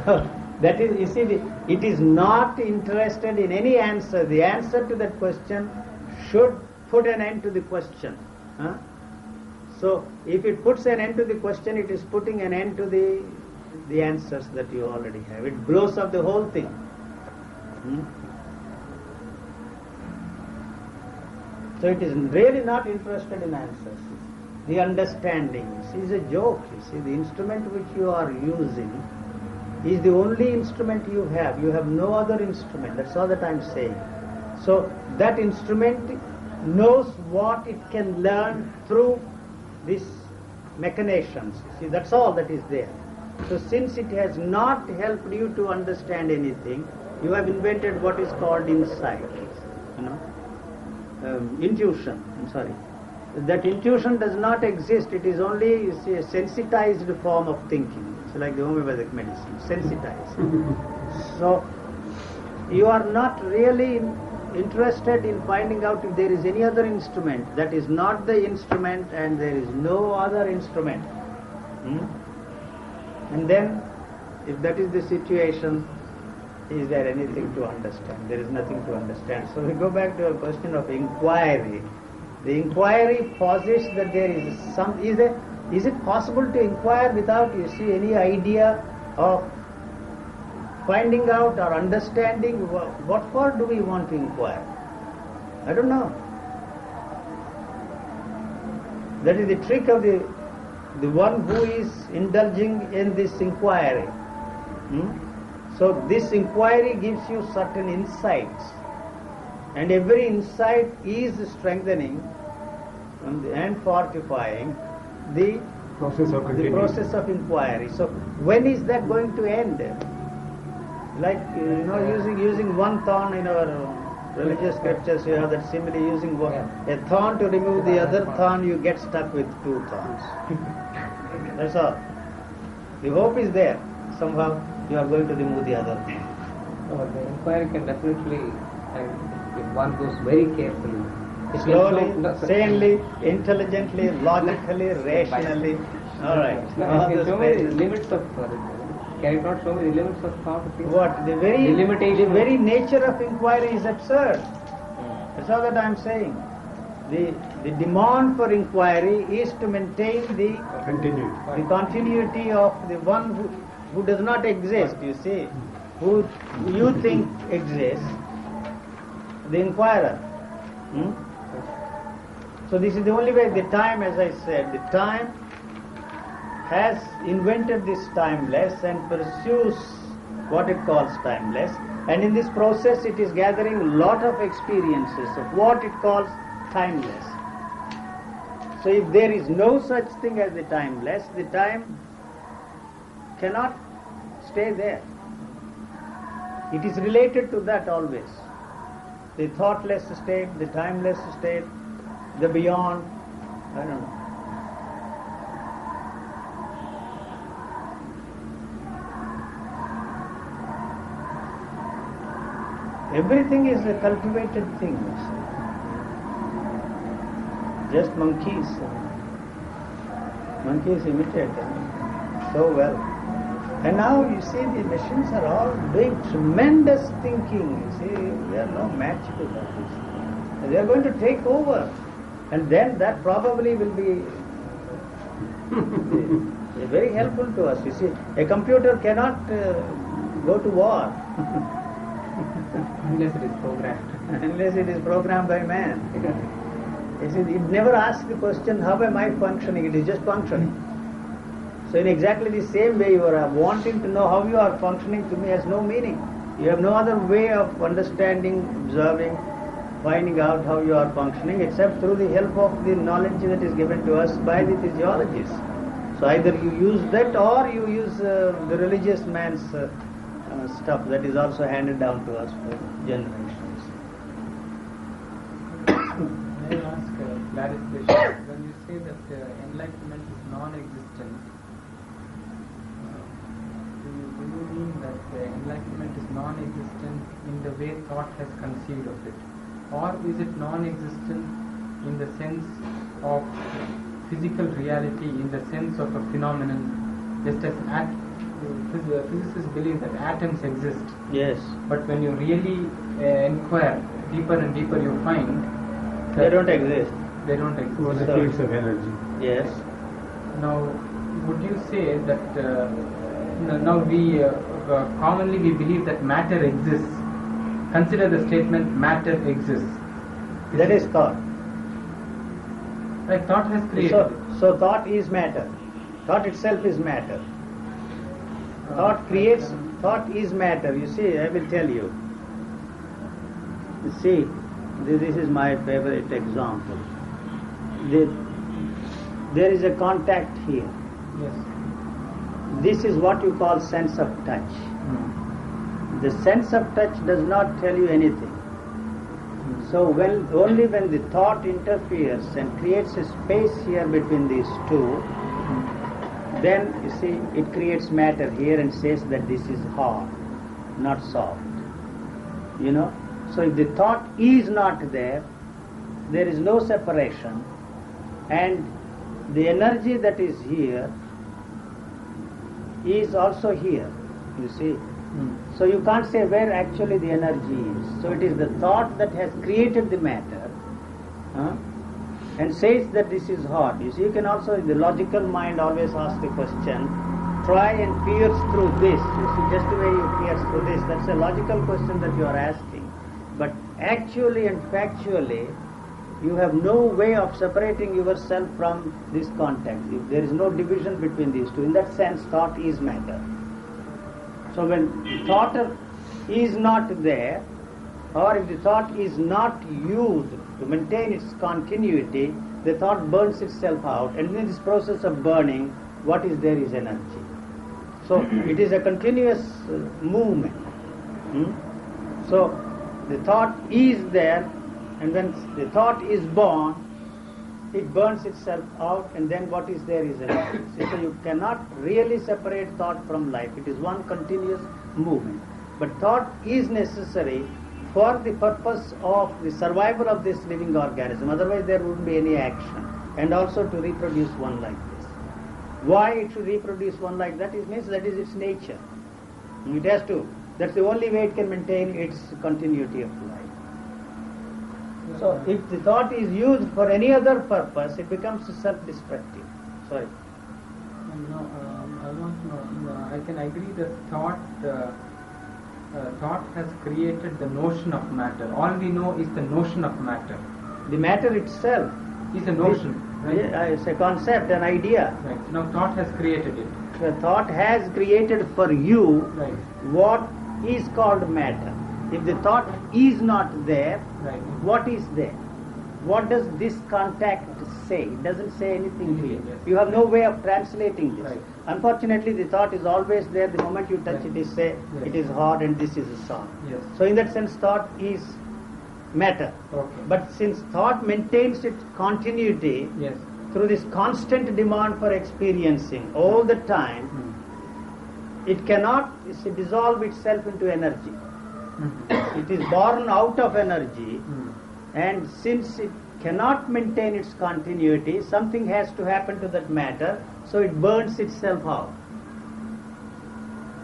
S1: So that is, you see, it is not interested in any answer. The answer to that question should put an end to the question. So if it puts an end to the question, it is putting an end to the answers that you already have. It blows up the whole thing. So it is really not interested in answers. The understanding is a joke. You see, the instrument which you are using is the only instrument you have. You have no other instrument. That's all that I'm saying. So that instrument knows what it can learn through these machinations. See, that's all that is there. So since it has not helped you to understand anything, you have invented what is called insight. Intuition. I'm sorry. That intuition does not exist. It is only, you see, a sensitized form of thinking. It's like the homeopathic medicine, sensitized. So you are not really interested in finding out if there is any other instrument that is not the instrument and there is no other instrument. And then, if that is the situation, is there anything to understand? There is nothing to understand. So we go back to a question of inquiry. The inquiry posits that there is some. Is it possible to inquire without, you see, any idea of finding out or understanding? What for do we want to inquire? I don't know. That is the trick of the the one who is indulging in this inquiry. So this inquiry gives you certain insights, and every insight is strengthening and fortifying the
S4: Process of
S1: the process of inquiry. So when is that going to end? Like using one thorn in our religious scriptures, you have that simile, using a thorn to remove the other thorn, you get stuck with two thorns. That's all. The hope is there. Somehow you are going to remove the other thing.
S3: The inquiry can definitely, if one goes very carefully,
S1: slowly, sanely, intelligently, logically, rationally. All right.
S3: It can show me the limits of can it not show me the limits of thought?
S1: What? The very nature of inquiry is absurd. That's all that I am saying. The demand for inquiry is to maintain the continuity of the one who does not exist, you see, who you think exists, the inquirer. So this is the only way. The time, as I said, the time has invented this timeless and pursues what it calls timeless, and in this process it is gathering a lot of experiences of what it calls timeless. So if there is no such thing as the timeless, the time cannot stay there. It is related to that always. The thoughtless state, the timeless state, the beyond, I don't know. Everything is a cultivated thing. Just monkeys imitate so well. And now you see the machines are all doing tremendous thinking. You see, they are no match to that. They are going to take over. And then that probably will be very helpful to us. You see, a computer cannot go to war
S2: unless it is programmed.
S1: Unless it is programmed by man. You see, it never asks the question, how am I functioning? It is just functioning. So in exactly the same way, you are wanting to know how you are functioning, to me has no meaning. You have no other way of understanding, observing, finding out how you are functioning except through the help of the knowledge that is given to us by the physiologists. So either you use that or you use the religious man's stuff that is also handed down to us for generations.
S2: May I ask clarification? When you say that enlightenment is non-existent, do you mean that enlightenment is non-existent in the way thought has conceived of it? Or is it non-existent in the sense of physical reality, in the sense of a phenomenon, just as physicists believe that atoms exist.
S1: Yes.
S2: But when you really inquire deeper and deeper, you find
S1: they don't exist.
S2: They don't exist.
S4: Or the fields of energy.
S1: Yes.
S2: Now, would you say that now we commonly we believe that matter exists? Consider the statement matter exists.
S1: That is thought.
S2: Like thought has created.
S1: So thought is matter. Thought itself is matter. Thought creates, thought is matter. You see, I will tell you. You see, this is my favorite example. There is a contact here.
S2: Yes.
S1: This is what you call sense of touch. The sense of touch does not tell you anything. So only when the thought interferes and creates a space here between these two, then you see it creates matter here and says that this is hard, not soft. You know? So if the thought is not there, there is no separation, and the energy that is here is also here, you see. So you can't say where actually the energy is. So it is the thought that has created the matter and says that this is hot. You see, you can also, the logical mind always asks the question, try and pierce through this. You see, just the way you pierce through this, that's a logical question that you are asking. But actually and factually, you have no way of separating yourself from this contact. If there is no division between these two, in that sense, thought is matter. So when thought is not there, or if the thought is not used to maintain its continuity, the thought burns itself out, and in this process of burning, what is there is energy. So it is a continuous movement. So the thought is there, and when the thought is born, it burns itself out, and then what is there is energy. So you cannot really separate thought from life. It is one continuous movement. But thought is necessary for the purpose of the survival of this living organism. Otherwise there wouldn't be any action. And also to reproduce one like this. Why it should reproduce one like that means that is its nature. It has to. That's the only way it can maintain its continuity of life. So if the thought is used for any other purpose, it becomes self-destructive. Sorry.
S2: I want to know, I can agree that thought has created the notion of matter. All we know is the notion of matter.
S1: The matter itself
S2: is a notion, right?
S1: It's a concept, an idea.
S2: Right. Now thought has created it.
S1: The thought has created for you
S2: Right.
S1: what is called matter. If the thought is not there,
S2: Right.
S1: what is there? What does this contact say? It doesn't say anything to you.
S2: Yes.
S1: You have no way of translating this.
S2: Right.
S1: Unfortunately, the thought is always there. The moment you touch
S2: Right.
S1: it, is say
S2: Yes.
S1: it is hot and this is a song.
S2: Yes.
S1: So in that sense, thought is matter.
S2: Okay.
S1: But since thought maintains its continuity
S2: Yes.
S1: through this constant demand for experiencing all the time, it cannot dissolve itself into energy. It is born out of energy, and since it cannot maintain its continuity, something has to happen to that matter, so it burns itself out.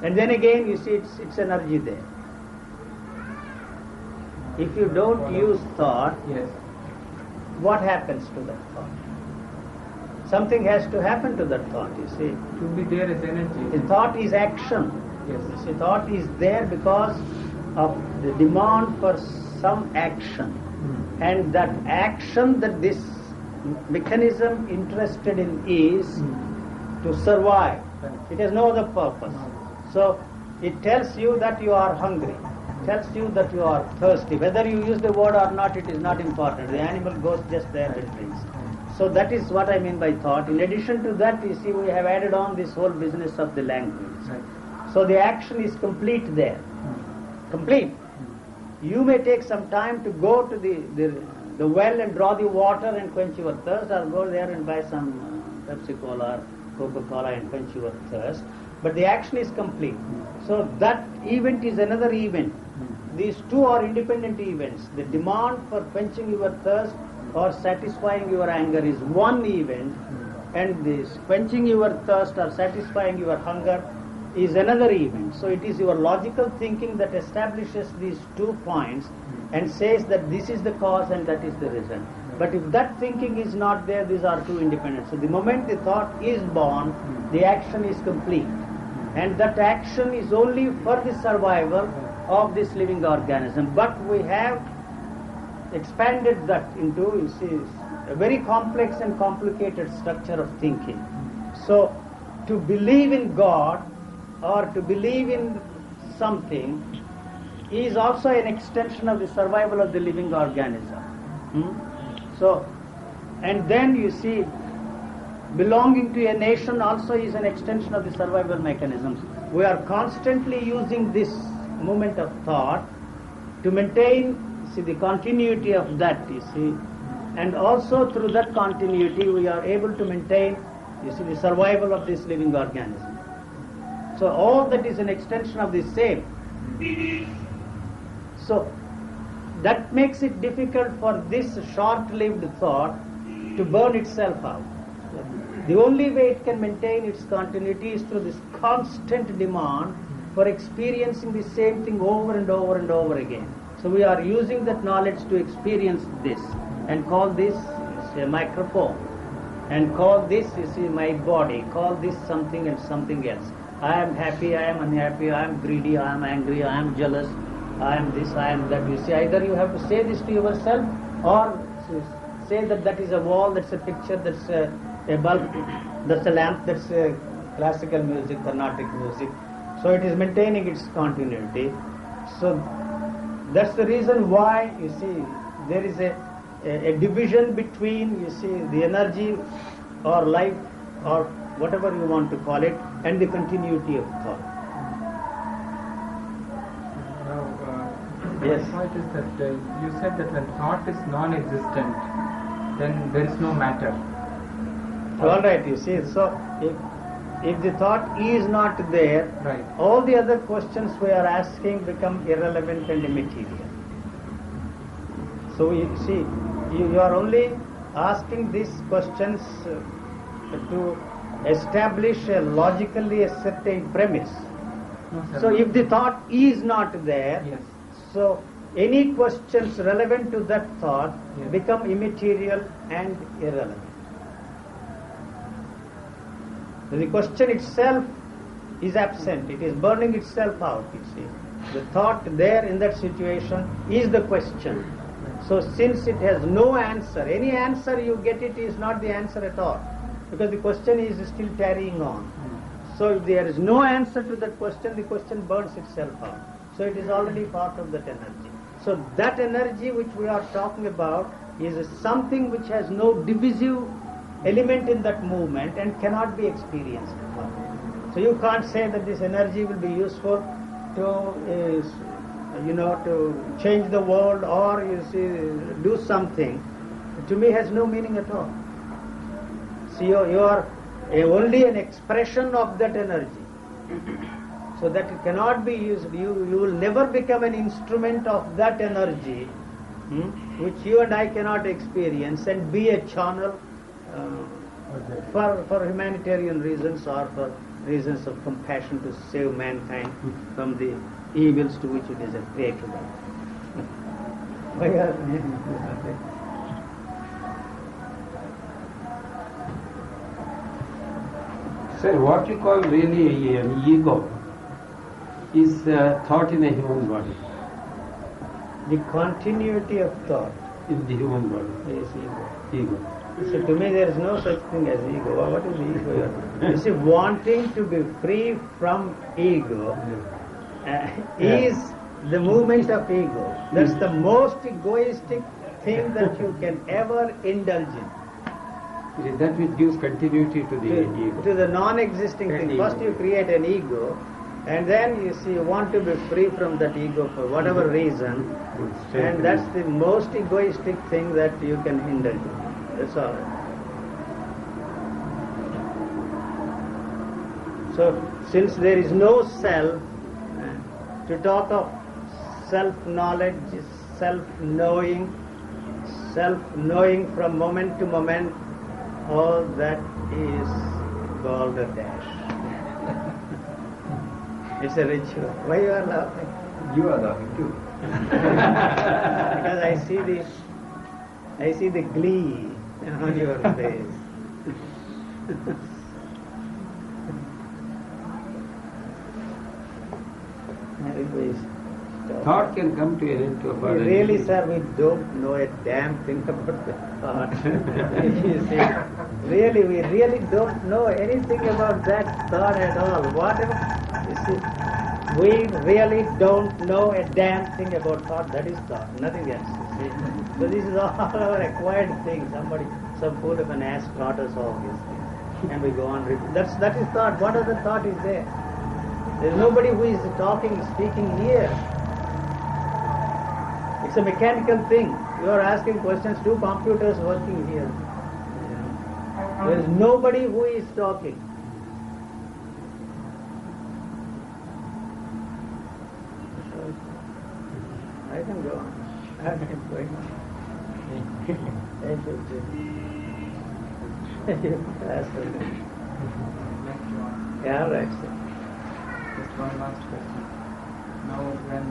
S1: And then again you see its energy there. If you don't use thought,
S2: Yes.
S1: what happens to that thought? Something has to happen to that thought, you see.
S2: To be there as energy.
S1: The thought is action.
S2: Yes.
S1: You see, thought is there because of the demand for some action. And that action that this mechanism interested in is to survive. It has no other purpose. So it tells you that you are hungry. It tells you that you are thirsty. Whether you use the word or not, it is not important. The animal goes just there and drinks. So that is what I mean by thought. In addition to that, you see, we have added on this whole business of the language.
S2: Right.
S1: So the action is complete there. Complete. You may take some time to go to the well and draw the water and quench your thirst, or go there and buy some Pepsi-Cola or Coca-Cola and quench your thirst. But the action is complete. So that event is another event. These two are independent events. The demand for quenching your thirst or satisfying your anger is one event, and this quenching your thirst or satisfying your hunger is another event. So it is your logical thinking that establishes these 2 points and says that this is the cause and that is the result. But if that thinking is not there, these are 2 independent. So the moment the thought is born, the action is complete. And that action is only for the survival of this living organism. But we have expanded that into, you see, a very complex and complicated structure of thinking. So to believe in God or to believe in something is also an extension of the survival of the living organism. So, and then you see, belonging to a nation also is an extension of the survival mechanisms. We are constantly using this movement of thought to maintain, see, the continuity of that, you see, and also through that continuity we are able to maintain, you see, the survival of this living organism. So all that is an extension of the same. So that makes it difficult for this short-lived thought to burn itself out. The only way it can maintain its continuity is through this constant demand for experiencing the same thing over and over and over again. So we are using that knowledge to experience this and call this a microphone, and call this, you see, my body, call this something and something else. I am happy, I am unhappy, I am greedy, I am angry, I am jealous, I am this, I am that. You see, either you have to say this to yourself or say that that is a wall, that's a picture, that's a bulb, that's a lamp, that's classical music, Carnatic music. So it is maintaining its continuity. So that's the reason why, you see, there is a division between, you see, the energy or life or whatever you want to call it, and the continuity of thought.
S2: Now,
S1: Yes.
S2: my point is that you said that when thought is non-existent, then there is no matter.
S1: All right, you see, so if the thought is not there,
S2: Right.
S1: all the other questions we are asking become irrelevant and immaterial. So you see, you are only asking these questions to establish a logically a certain premise.
S2: No, sir.
S1: So if the thought is not there,
S2: Yes.
S1: so any questions relevant to that thought
S2: Yes.
S1: become immaterial and irrelevant. The question itself is absent, it is burning itself out, you see. The thought there in that situation is the question. So since it has no answer, any answer you get it is not the answer at all, because the question is still carrying on. So if there is no answer to that question, the question burns itself out. So it is already part of that energy. So that energy which we are talking about is something which has no divisive element in that movement and cannot be experienced. So you can't say that this energy will be useful to, to change the world or do something. To me, has no meaning at all. So you are only an expression of that energy. So that it cannot be used. You will never become an instrument of that energy, which you and I cannot experience, and be a channel for humanitarian reasons or for reasons of compassion to save mankind from the evils to which it is a prey to them.
S4: Sir, what you call really an ego is thought in a human body,
S1: The continuity of thought
S4: in the human body.
S1: is ego.
S4: Ego.
S1: So to me there is no such thing as ego. What is ego? You see, wanting to be free from ego is the movement of ego. That's the most egoistic thing that you can ever indulge in.
S4: It is that which gives continuity to the ego.
S1: To the non-existing thing. First you create an ego, and then you see you want to be free from that ego for whatever reason, and that's the most egoistic thing that you can indulge in. That's all. So since there is no self, to talk of self-knowledge, self-knowing from moment to moment, all that is balderdash. It's a ritual. Why you are laughing?
S3: You are laughing too.
S1: Because I see the glee on your face. Anyways,
S4: Thought can come to an end to a
S1: we
S4: body.
S1: really, sir, we don't know a damn thing about the thought. You see, really, we really don't know anything about that thought at all. Whatever, you see, we really don't know a damn thing about thought. That is thought, nothing else. You see. So this is all our acquired thing. Some fool of an ass taught us all these things, and we go on. That is thought. What other thought is there? There is nobody who is talking, speaking here. It's a mechanical thing. You are asking questions to computers working here. There is nobody who is talking. I can go on. I can go on. Yeah, right. Sir.
S2: Just one last question. Now, when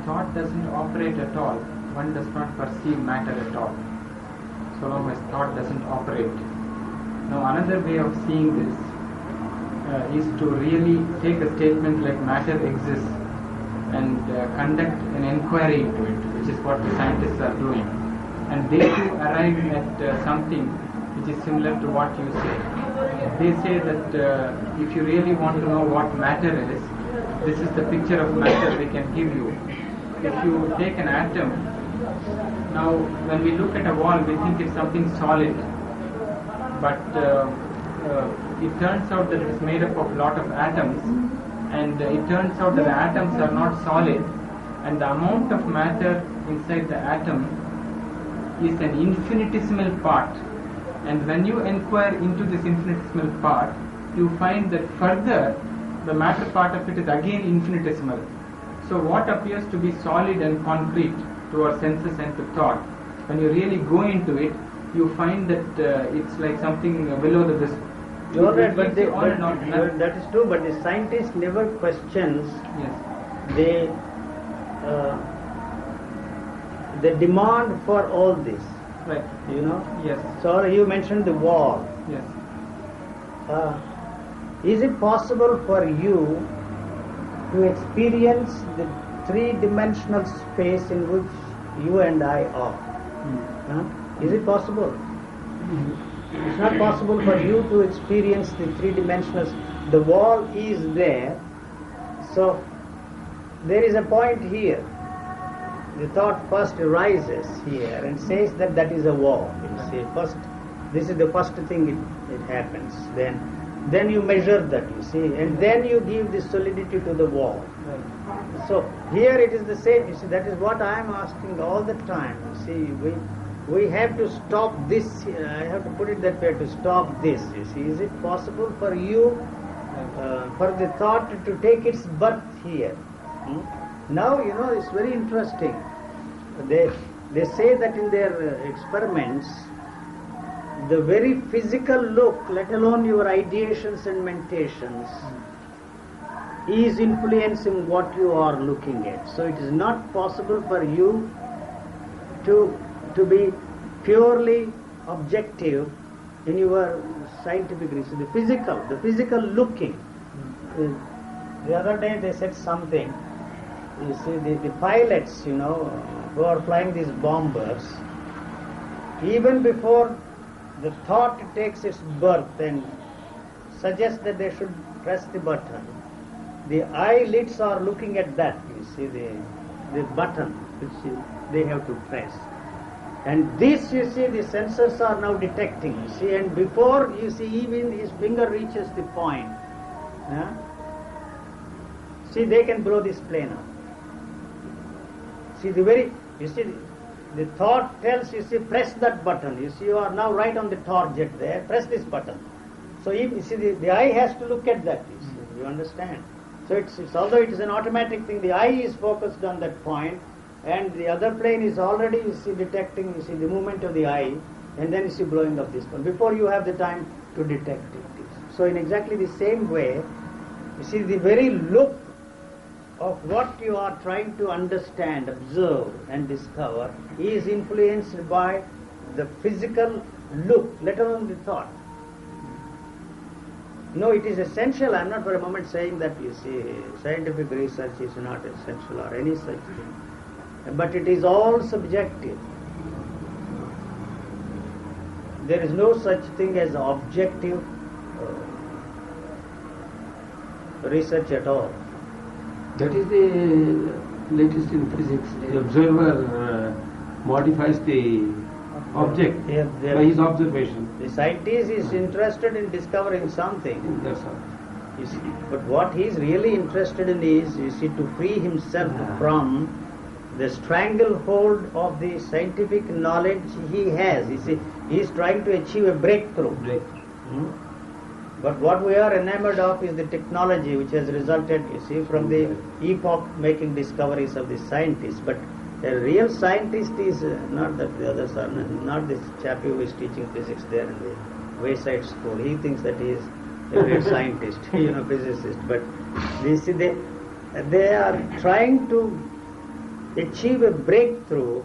S2: thought doesn't operate at all, one does not perceive matter at all, so long as thought doesn't operate. Now, another way of seeing this is to really take a statement like matter exists and conduct an inquiry into it, which is what the scientists are doing, and they too arrive at something which is similar to what you say. They say that if you really want to know what matter is, this is the picture of matter they can give you. If you take an atom, now when we look at a wall we think it's something solid, but it turns out that it is made up of a lot of atoms, and it turns out that the atoms are not solid, and the amount of matter inside the atom is an infinitesimal part. And when you inquire into this infinitesimal part, you find that further the matter part of it is again infinitesimal. So what appears to be solid and concrete to our senses and to thought, when you really go into it, you find that it's like something below the this.
S1: You're right, but that is true, but the scientist never questions
S2: Yes.
S1: the demand for all this.
S2: Right.
S1: You know?
S2: Yes.
S1: So you mentioned the wall.
S2: Yes.
S1: Is it possible for you to experience the three-dimensional space in which you and I are? Is it possible? It's not possible for you to experience the three-dimensional. The wall is there, so there is a point here. The thought first arises here and says that that is a wall. You see, first, this is the first thing it happens. Then you measure that, you see, and then you give the solidity to the wall.
S2: Right.
S1: So here it is the same. You see, that is what I am asking all the time. You see, we have to stop this. I have to put it that way, to stop this. You see, is it possible for you, for the thought to take its birth here? Now, you know, it's very interesting. They say that in their experiments, the very physical look, let alone your ideations and mentations, is influencing what you are looking at. So it is not possible for you to be purely objective in your scientific research. The physical looking. The other day they said something. You see, the pilots, you know, who are flying these bombers, even before the thought takes its birth and suggests that they should press the button, the eyelids are looking at that, you see, the button which they have to press. And this, you see, the sensors are now detecting, you see, and before, you see, even his finger reaches the point, see, they can blow this plane up. See, the thought tells, you see, press that button. You see, you are now right on the target there, press this button. So, you see, the eye has to look at that, you see, you understand? So, it's although it is an automatic thing, the eye is focused on that point, and the other plane is already, you see, detecting, you see, the movement of the eye, and then you see blowing up this one, before you have the time to detect it. So, in exactly the same way, you see, the very look of what you are trying to understand, observe and discover is influenced by the physical look, let alone the thought. No, it is essential. I am not for a moment saying that, you see, scientific research is not essential or any such thing. But it is all subjective. There is no such thing as objective research at all.
S4: That is the latest in physics. The observer modifies the object by his observation.
S1: The scientist is interested in discovering something.
S4: That's all.
S1: You see, but what he is really interested in is, you see, to free himself from the stranglehold of the scientific knowledge he has. You see, he is trying to achieve a breakthrough. But what we are enamored of is the technology which has resulted, you see, from the epoch-making discoveries of the scientists. But a real scientist is not that the others are, not this chap who is teaching physics there in the Wayside School. He thinks that he is a great scientist, you know, physicist. But you see, they are trying to achieve a breakthrough,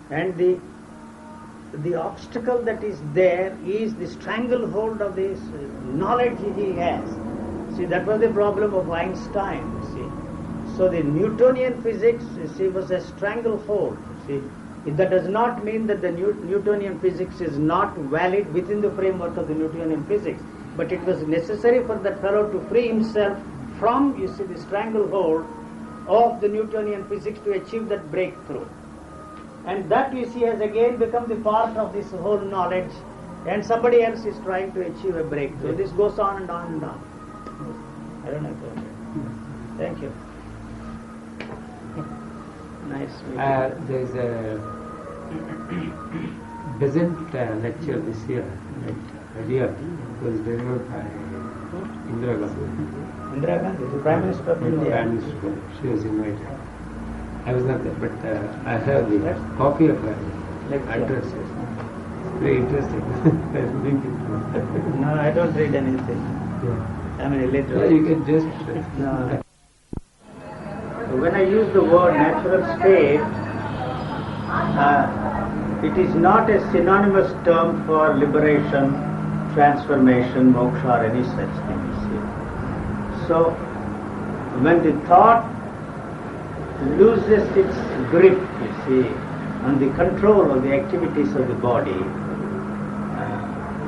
S1: and the obstacle that is there is the stranglehold of this knowledge he has. See, that was the problem of Einstein, you see. So the Newtonian physics, you see, was a stranglehold. You see, That does not mean that the Newtonian physics is not valid within the framework of the Newtonian physics, but it was necessary for that fellow to free himself from, you see, the stranglehold of the Newtonian physics to achieve that breakthrough. And that, you see, has again become the part of this whole knowledge, and somebody else is trying to achieve a breakthrough. This goes on and on and on. I don't know if thank you. Nice.
S4: There is a present lecture this year, earlier, was delivered by Indira Gandhi.
S1: Indira Gandhi, the Prime Minister of India.
S4: Prime Minister, she was invited. I was not there, but I have the copy of her address. Very interesting.
S1: No, I don't read anything.
S4: Yeah.
S1: I mean, illiterate.
S4: You can just...
S1: No. When I use the word natural state, it is not a synonymous term for liberation, transformation, moksha, or any such thing, you see. So, when the thought loses its grip, you see, on the control of the activities of the body,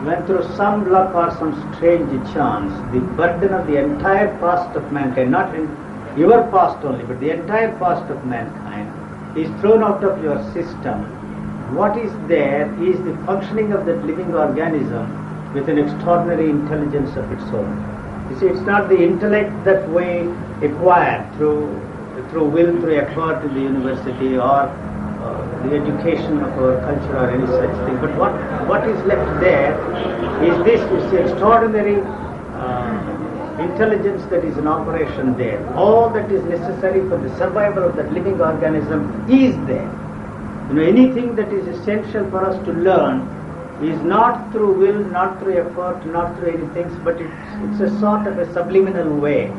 S1: when through some luck or some strange chance, the burden of the entire past of mankind, not in your past only, but the entire past of mankind, is thrown out of your system, what is there is the functioning of that living organism with an extraordinary intelligence of its own. You see, it's not the intellect that we acquire through will, through effort in the university or the education of our culture or any such thing. But what is left there is this, you see, extraordinary intelligence that is in operation there. All that is necessary for the survival of that living organism is there. You know, anything that is essential for us to learn is not through will, not through effort, not through anything, but it's a sort of a subliminal way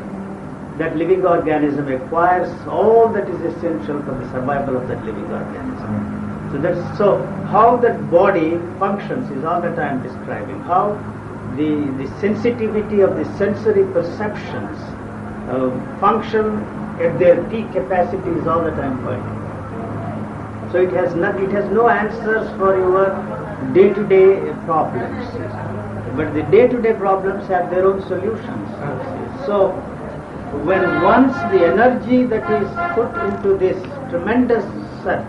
S1: that living organism acquires all that is essential for the survival of that living organism. So how that body functions is all that I am describing. How the sensitivity of the sensory perceptions function at their peak capacity is all that I am pointing. So it has no answers for your day-to-day problems, but the day-to-day problems have their own solutions. So when once the energy that is put into this tremendous search,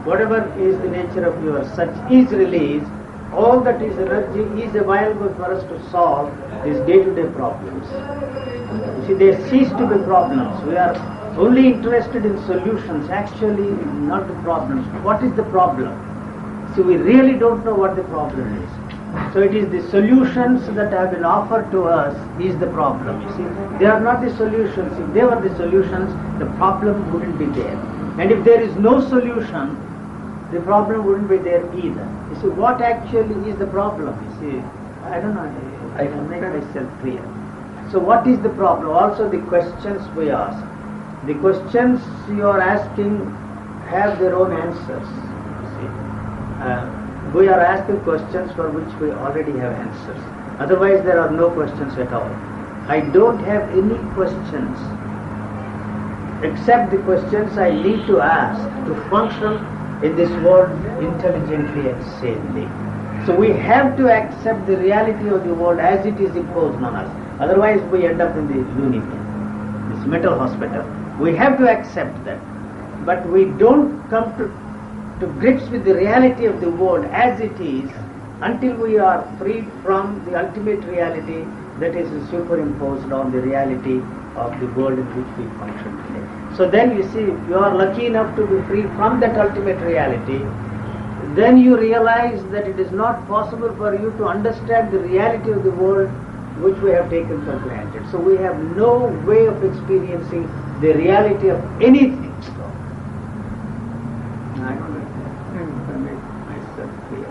S1: whatever is the nature of your search, is released, all that is energy is available for us to solve these day-to-day problems. You see, they cease to be problems. We are only interested in solutions, actually not the problems. What is the problem? See, we really don't know what the problem is. So it is the solutions that have been offered to us is the problem. You see, they are not the solutions. If they were the solutions, the problem wouldn't be there. And if there is no solution, the problem wouldn't be there either. You see, what actually is the problem? You see, I don't know. I can make myself clear. So what is the problem? Also the questions we ask. The questions you are asking have their own answers. You see. We are asking questions for which we already have answers. Otherwise there are no questions at all. I don't have any questions except the questions I need to ask to function in this world intelligently and sanely. So we have to accept the reality of the world as it is imposed on us. Otherwise we end up in the lunatic, this mental hospital. We have to accept that. But we don't come to grips with the reality of the world as it is until we are freed from the ultimate reality that is superimposed on the reality of the world in which we function today. So then you see, if you are lucky enough to be free from that ultimate reality, then you realize that it is not possible for you to understand the reality of the world which we have taken for granted. So we have no way of experiencing the reality of anything. I don't know if I make myself clear.